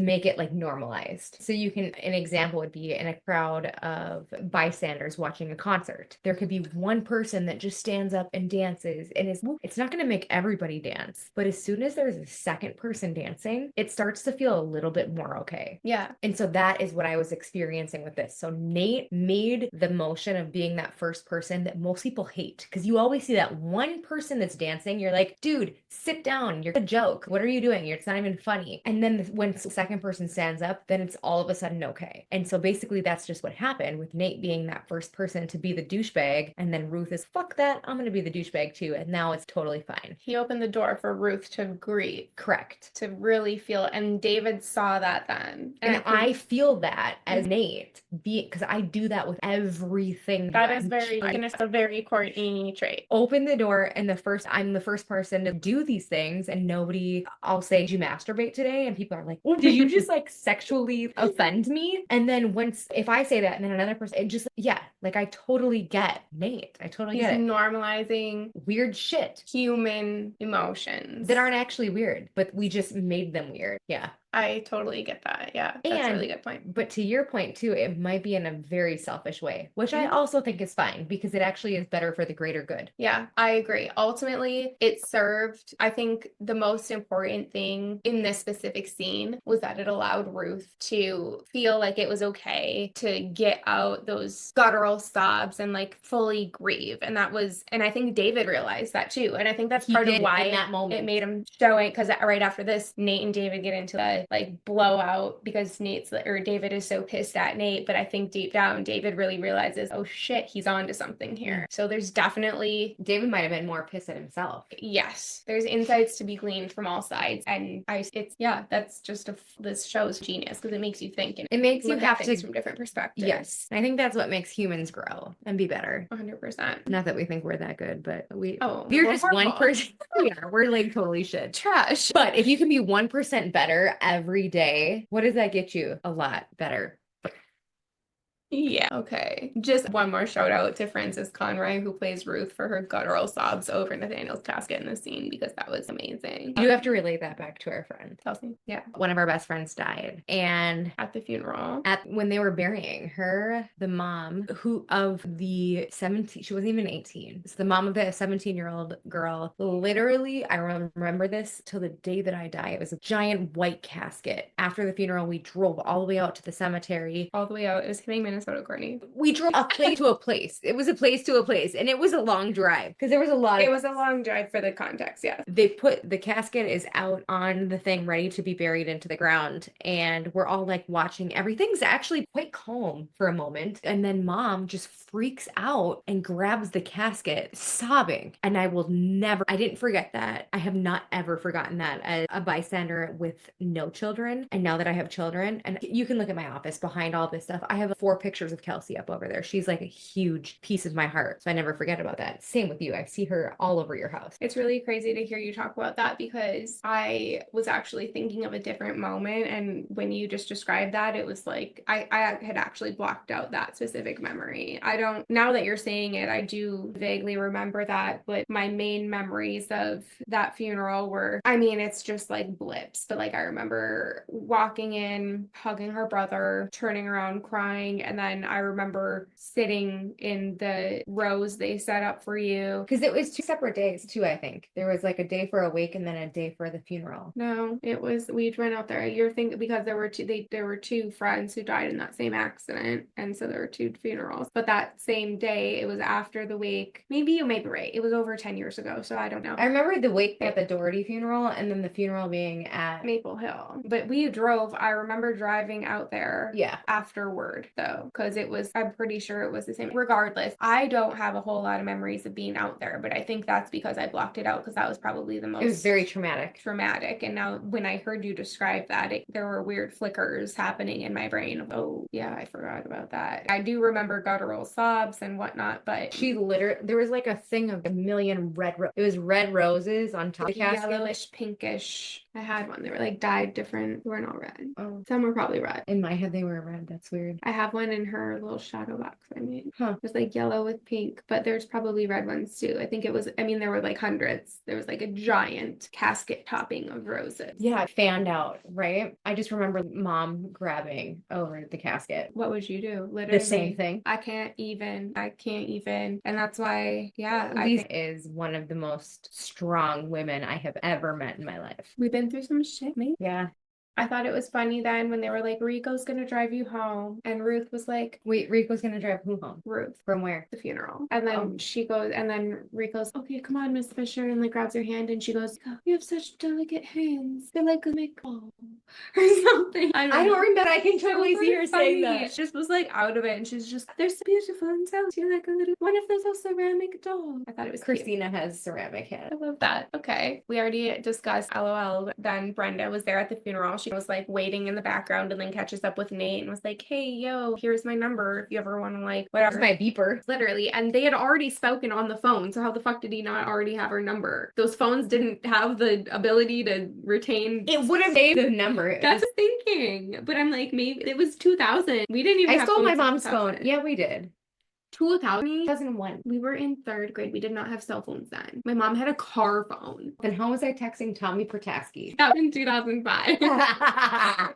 make it like normalized. So an example would be in a crowd of bystanders watching a concert. There could be one person that just stands up and dances and it's not going to make everybody dance. But as soon as there's a second person dancing, it starts to feel a little bit more okay. Yeah. And so that is what I was experiencing with this. So Nate made the motion of being that first person that most people hate because you always see that one person that's dancing. You're like, dude, sit down. You're a joke. What are you doing? It's not even funny. And then when the second person stands up, then it's all of a sudden okay. And so basically that's just what happened with Nate being that first person to be the douchebag. And then Ruth is, fuck that. I'm going to be the douchebag too. And now it's totally fine. He opened the door for Ruth to agree. Correct. To really feel, and David saw that then. And I feel that as Nate, because I do that with everything. That is a very Courtney trait. Open the door, and I'm the first person to do these things, and I'll say, did you masturbate today? And people are like, oh, did you just like sexually offend me? And then if I say that, and then another person, like I totally get Nate. I totally get it. Normalizing weird shit. Human emotions. That aren't actually weird, but we just made them weird. Yeah. I totally get that. Yeah, that's a really good point. But to your point too, it might be in a very selfish way, which I also think is fine because it actually is better for the greater good. Yeah, I agree. Ultimately, I think the most important thing in this specific scene was that it allowed Ruth to feel like it was okay to get out those guttural sobs and like fully grieve. And I think David realized that too. And I think that's part of why it made him show it, because right after this, Nate and David get into the like blowout because David is so pissed at Nate, but I think deep down David really realizes, oh shit, he's on to something here. So there's definitely David might have been more pissed at himself. Yes, there's insights to be gleaned from all sides, and that's just this show's genius because it makes you think and it makes you have things from different perspectives. Yes, I think that's what makes humans grow and be better. 100%. Not that we think we're that good, but we're just horrible. one person. We're like totally shit. Trash. But if you can be 1% better every day, what does that get you? A lot better. Yeah. Okay. Just one more shout out to Frances Conroy, who plays Ruth, for her guttural sobs over Nathaniel's casket in the scene, because that was amazing. You have to relate that back to our friend. Kelsey. Yeah. One of our best friends died. And at the funeral, when they were burying her, the mom of the 17, she wasn't even 18. So the mom of the 17-year-old girl, literally, I remember this till the day that I die. It was a giant white casket. After the funeral, we drove all the way out to the cemetery. All the way out. It was hitting Minnesota. Courtney. We drove a place to a place. It was a place to a place, and it was a long drive because there was a lot. It was a long drive for the context. Yeah. They put the casket is out on the thing, ready to be buried into the ground, and we're all like watching. Everything's actually quite calm for a moment, and then Mom just freaks out and grabs the casket, sobbing. And I didn't forget that. I have not ever forgotten that as a bystander with no children, and now that I have children, and you can look at my office behind all this stuff. I have 4 pictures of Kelsey up over there. She's like a huge piece of my heart. So I never forget about that. Same with you. I see her all over your house. It's really crazy to hear you talk about that because I was actually thinking of a different moment. And when you just described that, it was like, I had actually blocked out that specific memory. Now that you're saying it, I do vaguely remember that, but my main memories of that funeral it's just like blips, but like I remember walking in, hugging her brother, turning around, crying, and then I remember sitting in the rows they set up for you. Because it was 2 separate days too, I think. There was like a day for a wake and then a day for the funeral. No, we went out there. You're thinking because there were 2 friends who died in that same accident, and so there were 2 funerals. But that same day, it was after the wake. Maybe you may be right. It was over 10 years ago, so I don't know. I remember the wake at the Doherty funeral and then the funeral being at Maple Hill. But I remember driving out there afterward, though. though, because I'm pretty sure it was the same. Regardless, I don't have a whole lot of memories of being out there, but I think that's because I blocked it out because that was probably the most. It was very traumatic. And now when I heard you describe that, there were weird flickers happening in my brain. Oh, yeah, I forgot about that. I do remember guttural sobs and whatnot, but there was like a thing of a million it was red roses on top of the casket. Yellowish, pinkish. I had one. They were like dyed different. They were not red. Oh. Some were probably red. In my head, they were red. That's weird. I have one in her little shadow box I made. Huh. It was like yellow with pink, but there's probably red ones too. I think there were like hundreds. There was like a giant casket topping of roses. Yeah, fanned out, right? I just remember mom grabbing over the casket. What would you do? Literally. The same thing. I can't even. And that's why, yeah. Lisa is one of the most strong women I have ever met in my life. We've been through some shit, mate. Yeah. I thought it was funny then when they were like, Rico's gonna drive you home. And Ruth was like, wait, Rico's gonna drive who home? Ruth. From where? The funeral. And then she goes, and then Rico's, okay, come on, Miss Fisher, and like grabs her hand and she goes, oh, you have such delicate hands. They're like a McCall or something. I don't remember. I can totally see her saying that. She just was like out of it and she's just, they're so beautiful and so you're like a little one of those ceramic dolls. I thought it was Christina cute. has ceramic hands. I love that. Okay. We already discussed LOL. Then Brenda was there at the funeral. She was like waiting in the background and then catches up with Nate and was like, hey, yo, here's my number if you ever want to like whatever. It's my beeper. Literally. And they had already spoken on the phone. So how the fuck did he not already have her number? Those phones didn't have the ability to retain. It would have saved the number. That's thinking. But I'm like, maybe it was 2000. We didn't even I stole my mom's phone. Yeah, we did. 2001. We were in 3rd grade. We did not have cell phones then. My mom had a car phone. Then how was I texting Tommy Pertasky? That was in 2005.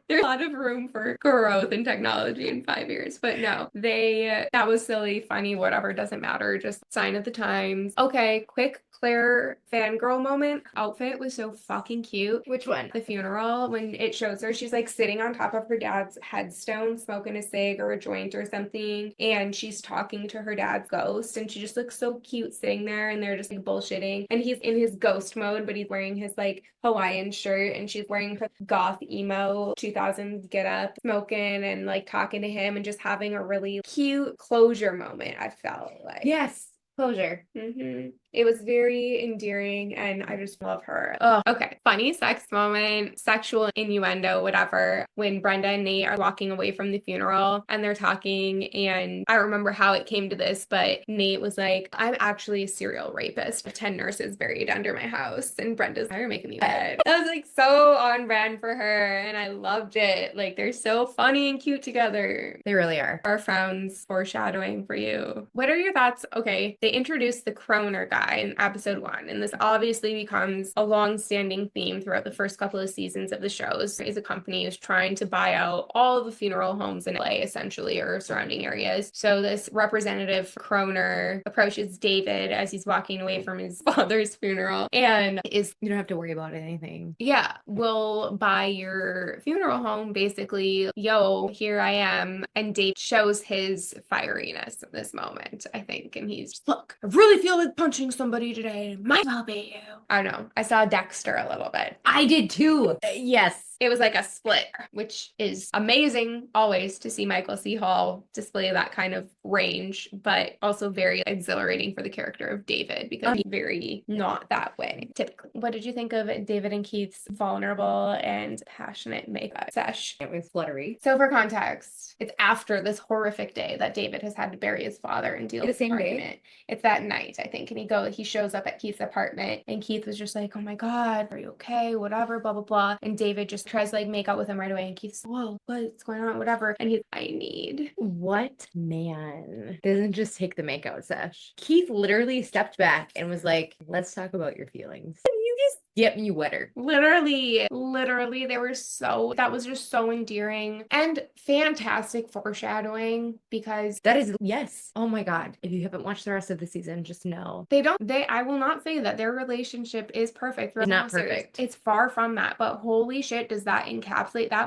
There's a lot of room for growth in technology in 5 years. But no, that was silly, funny, whatever, doesn't matter. Just sign of the times. Okay, quick Claire fangirl moment. Outfit was so fucking cute. Which one? The funeral, when it shows her, she's like sitting on top of her dad's headstone, smoking a cig or a joint or something. And she's talking to her dad's ghost. And she just looks so cute sitting there and they're just like bullshitting. And he's in his ghost mode, but he's wearing his like Hawaiian shirt and she's wearing her goth emo 2000s get up, smoking and like talking to him and just having a really cute closure moment, I felt like. Yes. Closure. Mm-hmm. It was very endearing and I just love her. Oh, okay. Funny sex moment, sexual innuendo, whatever. When Brenda and Nate are walking away from the funeral and they're talking, and I remember how it came to this, but Nate was like, I'm actually a serial rapist. 10 nurses buried under my house. And Brenda's, you're making me mad. That was like so on brand for her and I loved it. Like they're so funny and cute together. They really are. Our frowns foreshadowing for you. What are your thoughts? Okay, they introduced the Kroner guy in episode 1, and this obviously becomes a long-standing theme throughout the first couple of seasons of the shows. Is a company who's trying to buy out all the funeral homes in LA, essentially, or surrounding areas. So this representative Kroner approaches David as he's walking away from his father's funeral and is, you don't have to worry about anything. Yeah, we'll buy your funeral home, basically. Yo, here I am. And Dave shows his fieriness in this moment, I think, and he's, look, I really feel like punching somebody today. Might well be you. I don't know. I saw Dexter a little bit. I did too. Yes. It was like a split, which is amazing always to see Michael C. Hall display that kind of range, but also very exhilarating for the character of David because he's very not that way typically. What did you think of David and Keith's vulnerable and passionate makeup sesh? It was fluttery. So for context, it's after this horrific day that David has had to bury his father and deal with the same day. It's that night, I think. And he shows up at Keith's apartment and Keith was just like, oh my God, are you okay? Whatever, blah, blah, blah. And David just tries to like make out with him right away. And Keith's, whoa, what's going on? Whatever. And he's, I need. What man doesn't just take the makeout sesh? Keith literally stepped back and was like, let's talk about your feelings. And you just get me wetter. Literally, that was just so endearing and fantastic foreshadowing because that is, yes. Oh my God. If you haven't watched the rest of the season, just know. I will not say that their relationship is perfect. It's not perfect. It's far from that, but holy shit, does that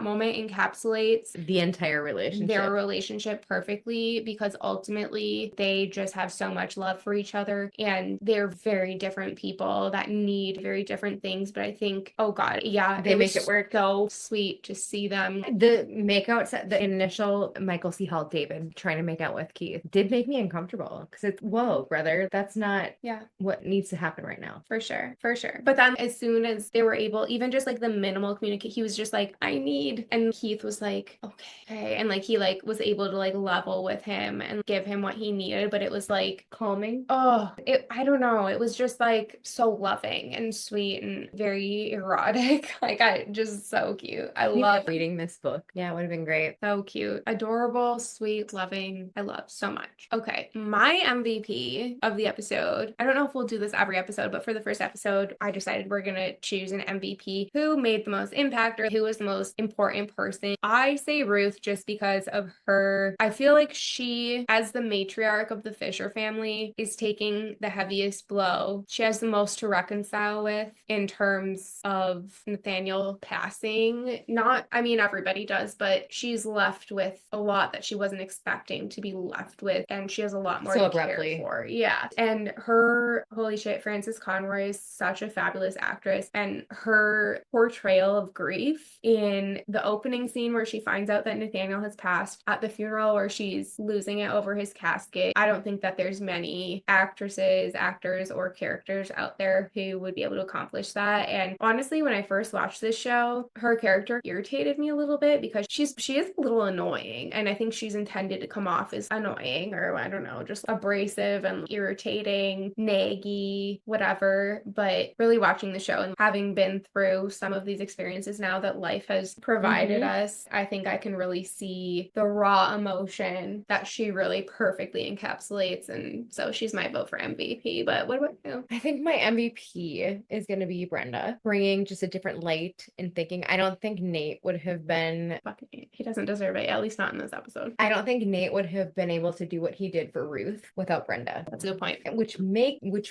moment encapsulates the entire relationship. Their relationship perfectly because ultimately they just have so much love for each other and they're very different people that need very different different things, but I think, oh God, yeah, They make was it work. so sweet to see them. The makeout set, the initial Michael C. Hall David trying to make out with Keith did make me uncomfortable because it's, whoa, brother, that's not what needs to happen right now. For sure. For sure. But then as soon as they were able, even just like the minimal communicate, he was just like, I need, and Keith was like, okay. And like, he like was able to like level with him and give him what he needed, but it was like Calming. I don't know. It was just like so loving and sweet and very erotic. Like I just so cute. I love reading this book. Yeah, it would have been great. So cute, adorable, sweet, loving. I love so much. Okay, my MVP of the episode. I don't know if we'll do this every episode, but for the first episode, I decided we're gonna choose an MVP who made the most impact or who was the most important person. I say Ruth just because of her. I feel like she, as the matriarch of the Fisher family, is taking the heaviest blow. She has the most to reconcile with in terms of Nathaniel passing. Not, I mean, everybody does, but she's left with a lot that she wasn't expecting to be left with, and she has a lot more so to abruptly care for. Yeah. And her, holy shit, Frances Conroy is such a fabulous actress, and her portrayal of grief in the opening scene where she finds out that Nathaniel has passed at the funeral where she's losing it over his casket. I don't think that there's many actresses, actors, or characters out there who would be able to accomplish that. And honestly, when I first watched this show, her character irritated me a little bit because she is a little annoying, and I think she's intended to come off as annoying, or I don't know, just abrasive and irritating, naggy, whatever. But really watching the show and having been through some of these experiences now that life has provided us, I think I can really see the raw emotion that she really perfectly encapsulates. And so she's my vote for MVP. But what about you? I think my MVP is going to be Brenda, bringing just a different light and thinking. I don't think Nate would have been. He doesn't deserve it, at least not in this episode. I don't think Nate would have been able to do what he did for Ruth without Brenda. That's a good point. Which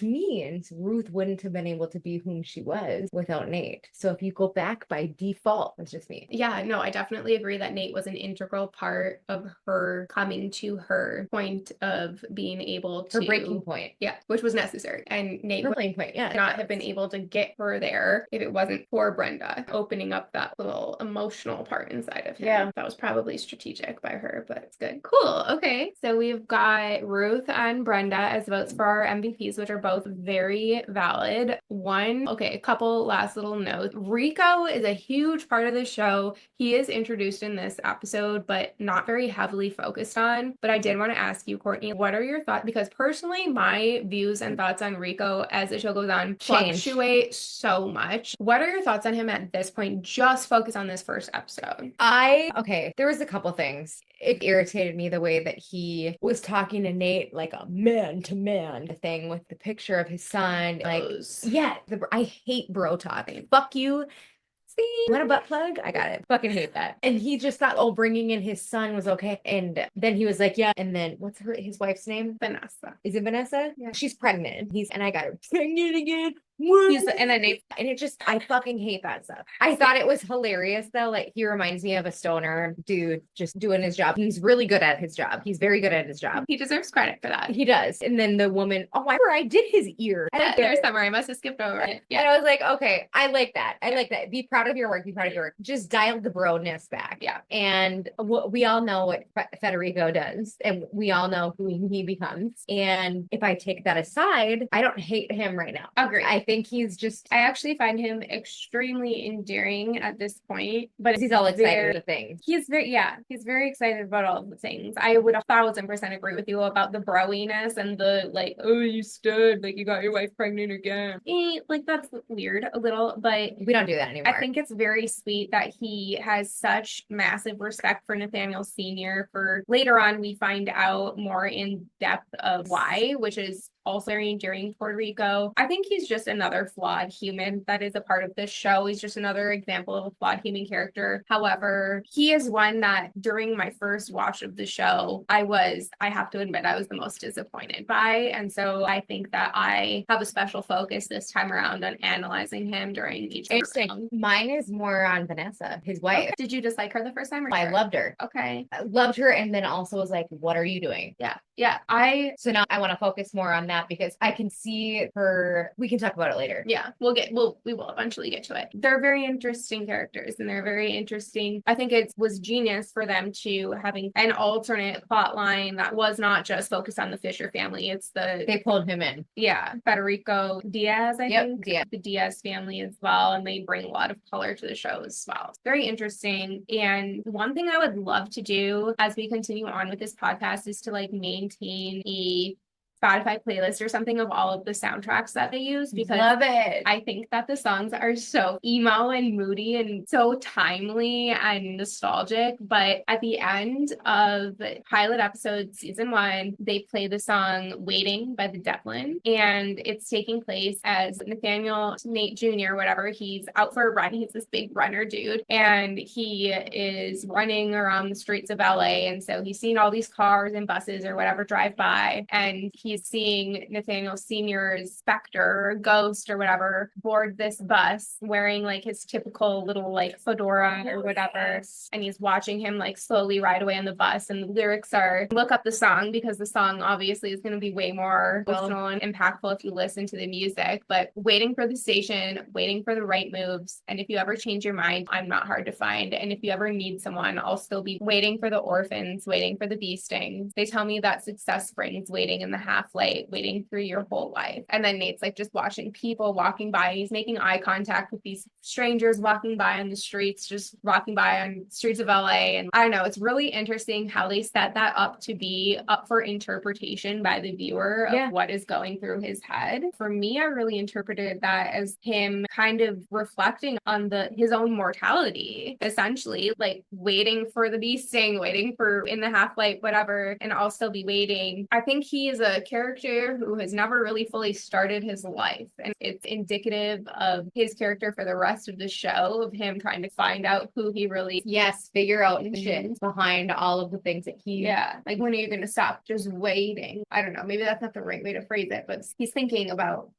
means Ruth wouldn't have been able to be whom she was without Nate. So if you go back by default, that's just me. Yeah, no, I definitely agree that Nate was an integral part of her coming to her point of being able to. Her breaking point. Yeah, which was necessary. And Nate her breaking point, yeah. would not have been able to get her there if it wasn't for Brenda opening up that little emotional part inside of him. Yeah. That was probably strategic by her, but it's good. Cool. Okay. So we've got Ruth and Brenda as votes for our MVPs, which are both very valid. A couple last little notes. Rico is a huge part of the show. He is introduced in this episode, but not very heavily focused on. But I did want to ask you, Courtney, what are your thoughts? Because personally, my views and thoughts on Rico as the show goes on fluctuate so much. What are your thoughts on him at this point? Just focus on this first episode. There was a couple things. It irritated me the way that he was talking to Nate like a man to man thing with the picture of his son. I hate bro talking. Fuck you. See, want a butt plug? I got it. Fucking hate that. And he just thought, bringing in his son was okay. And then he was like, yeah. And then what's his wife's name? Vanessa. Is it Vanessa? Yeah. She's pregnant. And I got her pregnant again. I fucking hate that stuff. I thought it was hilarious though. Like, he reminds me of a stoner dude just doing his job. He's really good at his job. He's very good at his job. He deserves credit for that. He does. And then the woman, I did his ear. There's somewhere I must have skipped over it. Yeah. And I was like, okay, I like that. I like that. Be proud of your work. Be proud of your work. Just dial the bro-ness back. Yeah. And we all know what Federico does, and we all know who he becomes. And if I take that aside, I don't hate him right now. Agree. I think he's just. I actually find him extremely endearing at this point, but he's all excited about things. He's very excited about all of the things. I would 1,000% agree with you about the broiness and the like, oh, you stood, like you got your wife pregnant again. Like, that's weird a little, but we don't do that anymore. I think it's very sweet that he has such massive respect for Nathaniel Sr. For later on, we find out more in depth of why, which is also very endearing Puerto Rico. I think he's just another flawed human that is a part of this show. He's just another example of a flawed human character. However, he is one that during my first watch of the show, I have to admit, I was the most disappointed by. And so I think that I have a special focus this time around on analyzing him during each round. Mine is more on Vanessa, his wife. Okay. Did you dislike her the first time? I loved her. Okay. I loved her, and then also was like, what are you doing? Yeah. So now I want to focus more on that because I can see her. We can talk about it later. Yeah, we will eventually get to it. They're very interesting characters and they're very interesting. I think it was genius for them to having an alternate plot line that was not just focused on the Fisher family. They pulled him in. Yeah, Federico Diaz, I think. Diaz. The Diaz family as well. And they bring a lot of color to the show as well. It's very interesting. And one thing I would love to do as we continue on with this podcast is to like maintain a Spotify playlist or something of all of the soundtracks that they use, because love it. I think that the songs are so emo and moody and so timely and nostalgic. But at the end of pilot episode season 1, they play the song Waiting by the Devlin, and it's taking place as Nathaniel Nate Jr., whatever, he's out for a run. He's this big runner dude, and he is running around the streets of LA. And so he's seen all these cars and buses or whatever drive by, and he's seeing Nathaniel Sr.'s specter or ghost or whatever board this bus wearing like his typical little like fedora or whatever. And he's watching him like slowly ride away on the bus. And the lyrics are, look up the song because the song obviously is going to be way more emotional and impactful if you listen to the music. But waiting for the station, waiting for the right moves. And if you ever change your mind, I'm not hard to find. And if you ever need someone, I'll still be waiting for the orphans, waiting for the bee stings. They tell me that success springs waiting in the half light, waiting through your whole life. And then Nate's like just watching people walking by. He's making eye contact with these strangers walking by on the streets, just walking by on streets of LA. And I don't know, it's really interesting how they set that up to be up for interpretation by the viewer of what is going through his head. For me, I really interpreted that as him kind of reflecting on his own mortality, essentially, like waiting for the bee sting, waiting for in the half light, whatever, and I'll still be waiting. I think he is a character who has never really fully started his life, and it's indicative of his character for the rest of the show, of him trying to find out who he really figure out shit behind all of the things that like, when are you going to stop just waiting? I don't know, maybe that's not the right way to phrase it, but he's thinking about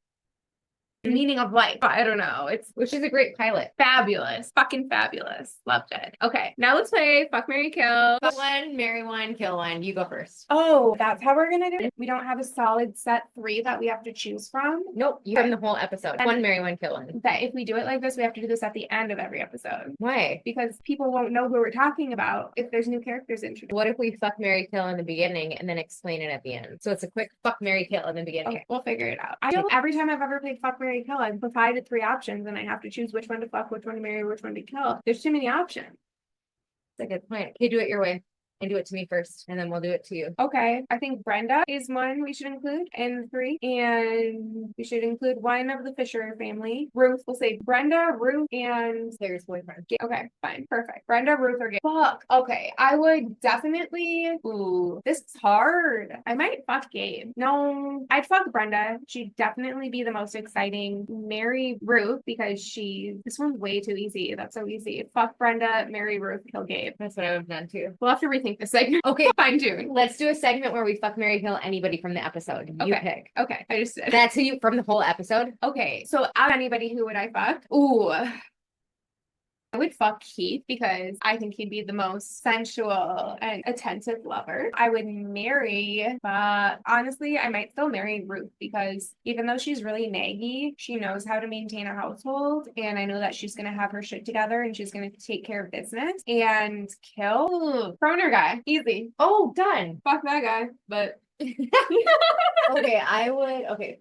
the meaning of life. I don't know. Which is a great pilot. Fabulous. Fucking fabulous. Loved it. Okay, now let's play Fuck, Marry, Kill. Fuck one, marry one, kill one. You go first. Oh, that's how we're gonna do it. We don't have a solid set 3 that we have to choose from. Nope. You from the whole episode. One, marry one, kill one. That if we do it like this, we have to do this at the end of every episode. Why? Because people won't know who we're talking about if there's new characters introduced. What if we fuck, marry, kill in the beginning and then explain it at the end? So it's a quick fuck, marry, kill in the beginning. Okay, we'll figure it out. I feel every time I've ever played Fuck, Marry, Kill, I've provided 3 options and I have to choose which one to fuck, which one to marry, which one to kill. There's too many options. It's a good point. Okay, do it your way. And do it to me first, and then we'll do it to you. Okay, I think Brenda is one we should include in 3, and we should include one of the Fisher family. Ruth, we'll say Brenda, Ruth, and Claire's boyfriend. Okay, fine, perfect. Brenda, Ruth, or Gabe. Fuck. Okay, I would definitely. Ooh, this is hard. I might fuck Gabe. No, I'd fuck Brenda. She'd definitely be the most exciting. Marry Ruth because this one's way too easy. That's so easy. Fuck Brenda, marry Ruth, kill Gabe. That's what I would have done too. We'll have to rethink the segment. Okay, fine tune. Let's do a segment where we fuck, marry, kill anybody from the episode. You pick. Okay, I just did. That's who you from the whole episode. Okay, so out of anybody, who would I fuck? Ooh. I would fuck Keith because I think he'd be the most sensual and attentive lover. I would marry, but honestly, I might still marry Ruth because even though she's really naggy, she knows how to maintain a household. And I know that she's going to have her shit together and she's going to take care of business. And kill Croner guy. Easy. Oh, done. Fuck that guy. But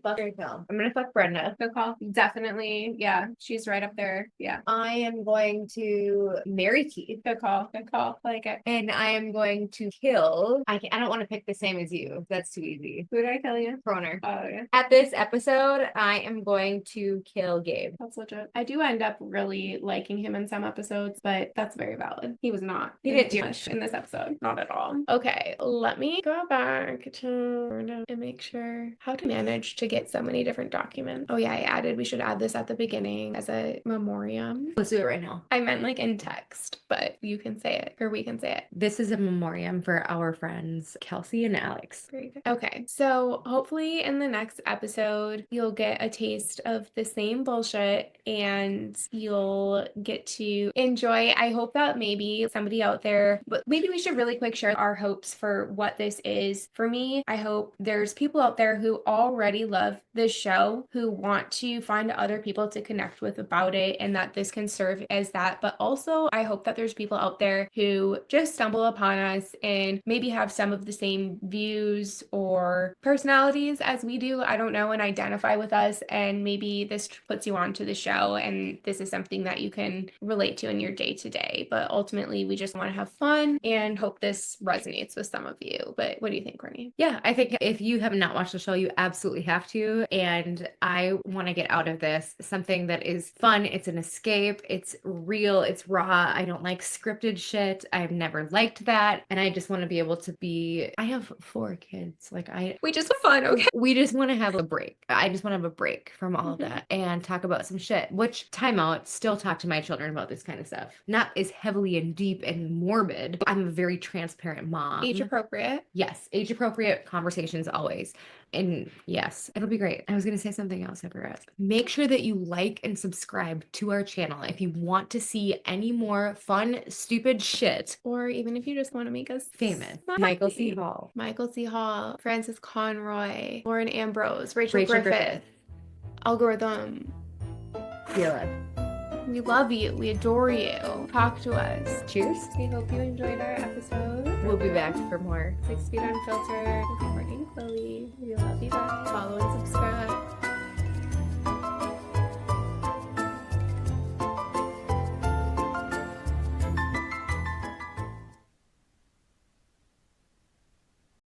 fuck Mary Kill. I'm gonna fuck Brenda. Good call. Definitely. Yeah. She's right up there. Yeah. I am going to marry Keith. Good call. Good call. I like it. And I am going to kill. I don't want to pick the same as you. That's too easy. Who did I kill you? Croner. Oh yeah. At this episode, I am going to kill Gabe. That's legit. I do end up really liking him in some episodes, but that's very valid. He was not. He didn't do much in this episode. Not at all. Okay. Let me go back to and make sure how to manage to get so many different documents. Oh yeah, we should add this at the beginning as a memoriam. Let's do it right now. I meant like in text, but you can say it or we can say it. This is a memoriam for our friends Kelsey and Alex. Very good. Okay, so hopefully in the next episode you'll get a taste of the same bullshit and you'll get to enjoy. I hope that maybe somebody out there, but maybe we should really quick share our hopes for what this is. For me, me. I hope there's people out there who already love this show, who want to find other people to connect with about it, and that this can serve as that. But also, I hope that there's people out there who just stumble upon us and maybe have some of the same views or personalities as we do. I don't know, and identify with us. And maybe this puts you onto the show, and this is something that you can relate to in your day to day. But ultimately, we just want to have fun and hope this resonates with some of you. But what do you think, Courtney? Yeah, I think if you have not watched the show, you absolutely have to. And I want to get out of this something that is fun. It's an escape. It's real. It's raw. I don't like scripted shit. I've never liked that. And I just want to be able to be, I have 4 kids. We just have fun, okay? We just want to have a break. I just want to have a break from all of that and talk about some shit, which timeout, still talk to my children about this kind of stuff. Not as heavily and deep and morbid. I'm a very transparent mom. Age appropriate. Yes, age appropriate conversations always. And yes, it'll be great. I was going to say something else, I forgot. Make sure that you like and subscribe to our channel if you want to see any more fun, stupid shit. Or even if you just want to make us Famous. smiley. Michael C. Hall. Michael C. Hall, Francis Conroy, Lauren Ambrose, Rachel Griffith, Algorithm. Sheila. We love you. We adore you. Talk to us. Cheers. We hope you enjoyed our episode. We'll be back for more. 6 Feet Unfiltered with Courtney and Chloe. We love you guys. Follow and subscribe.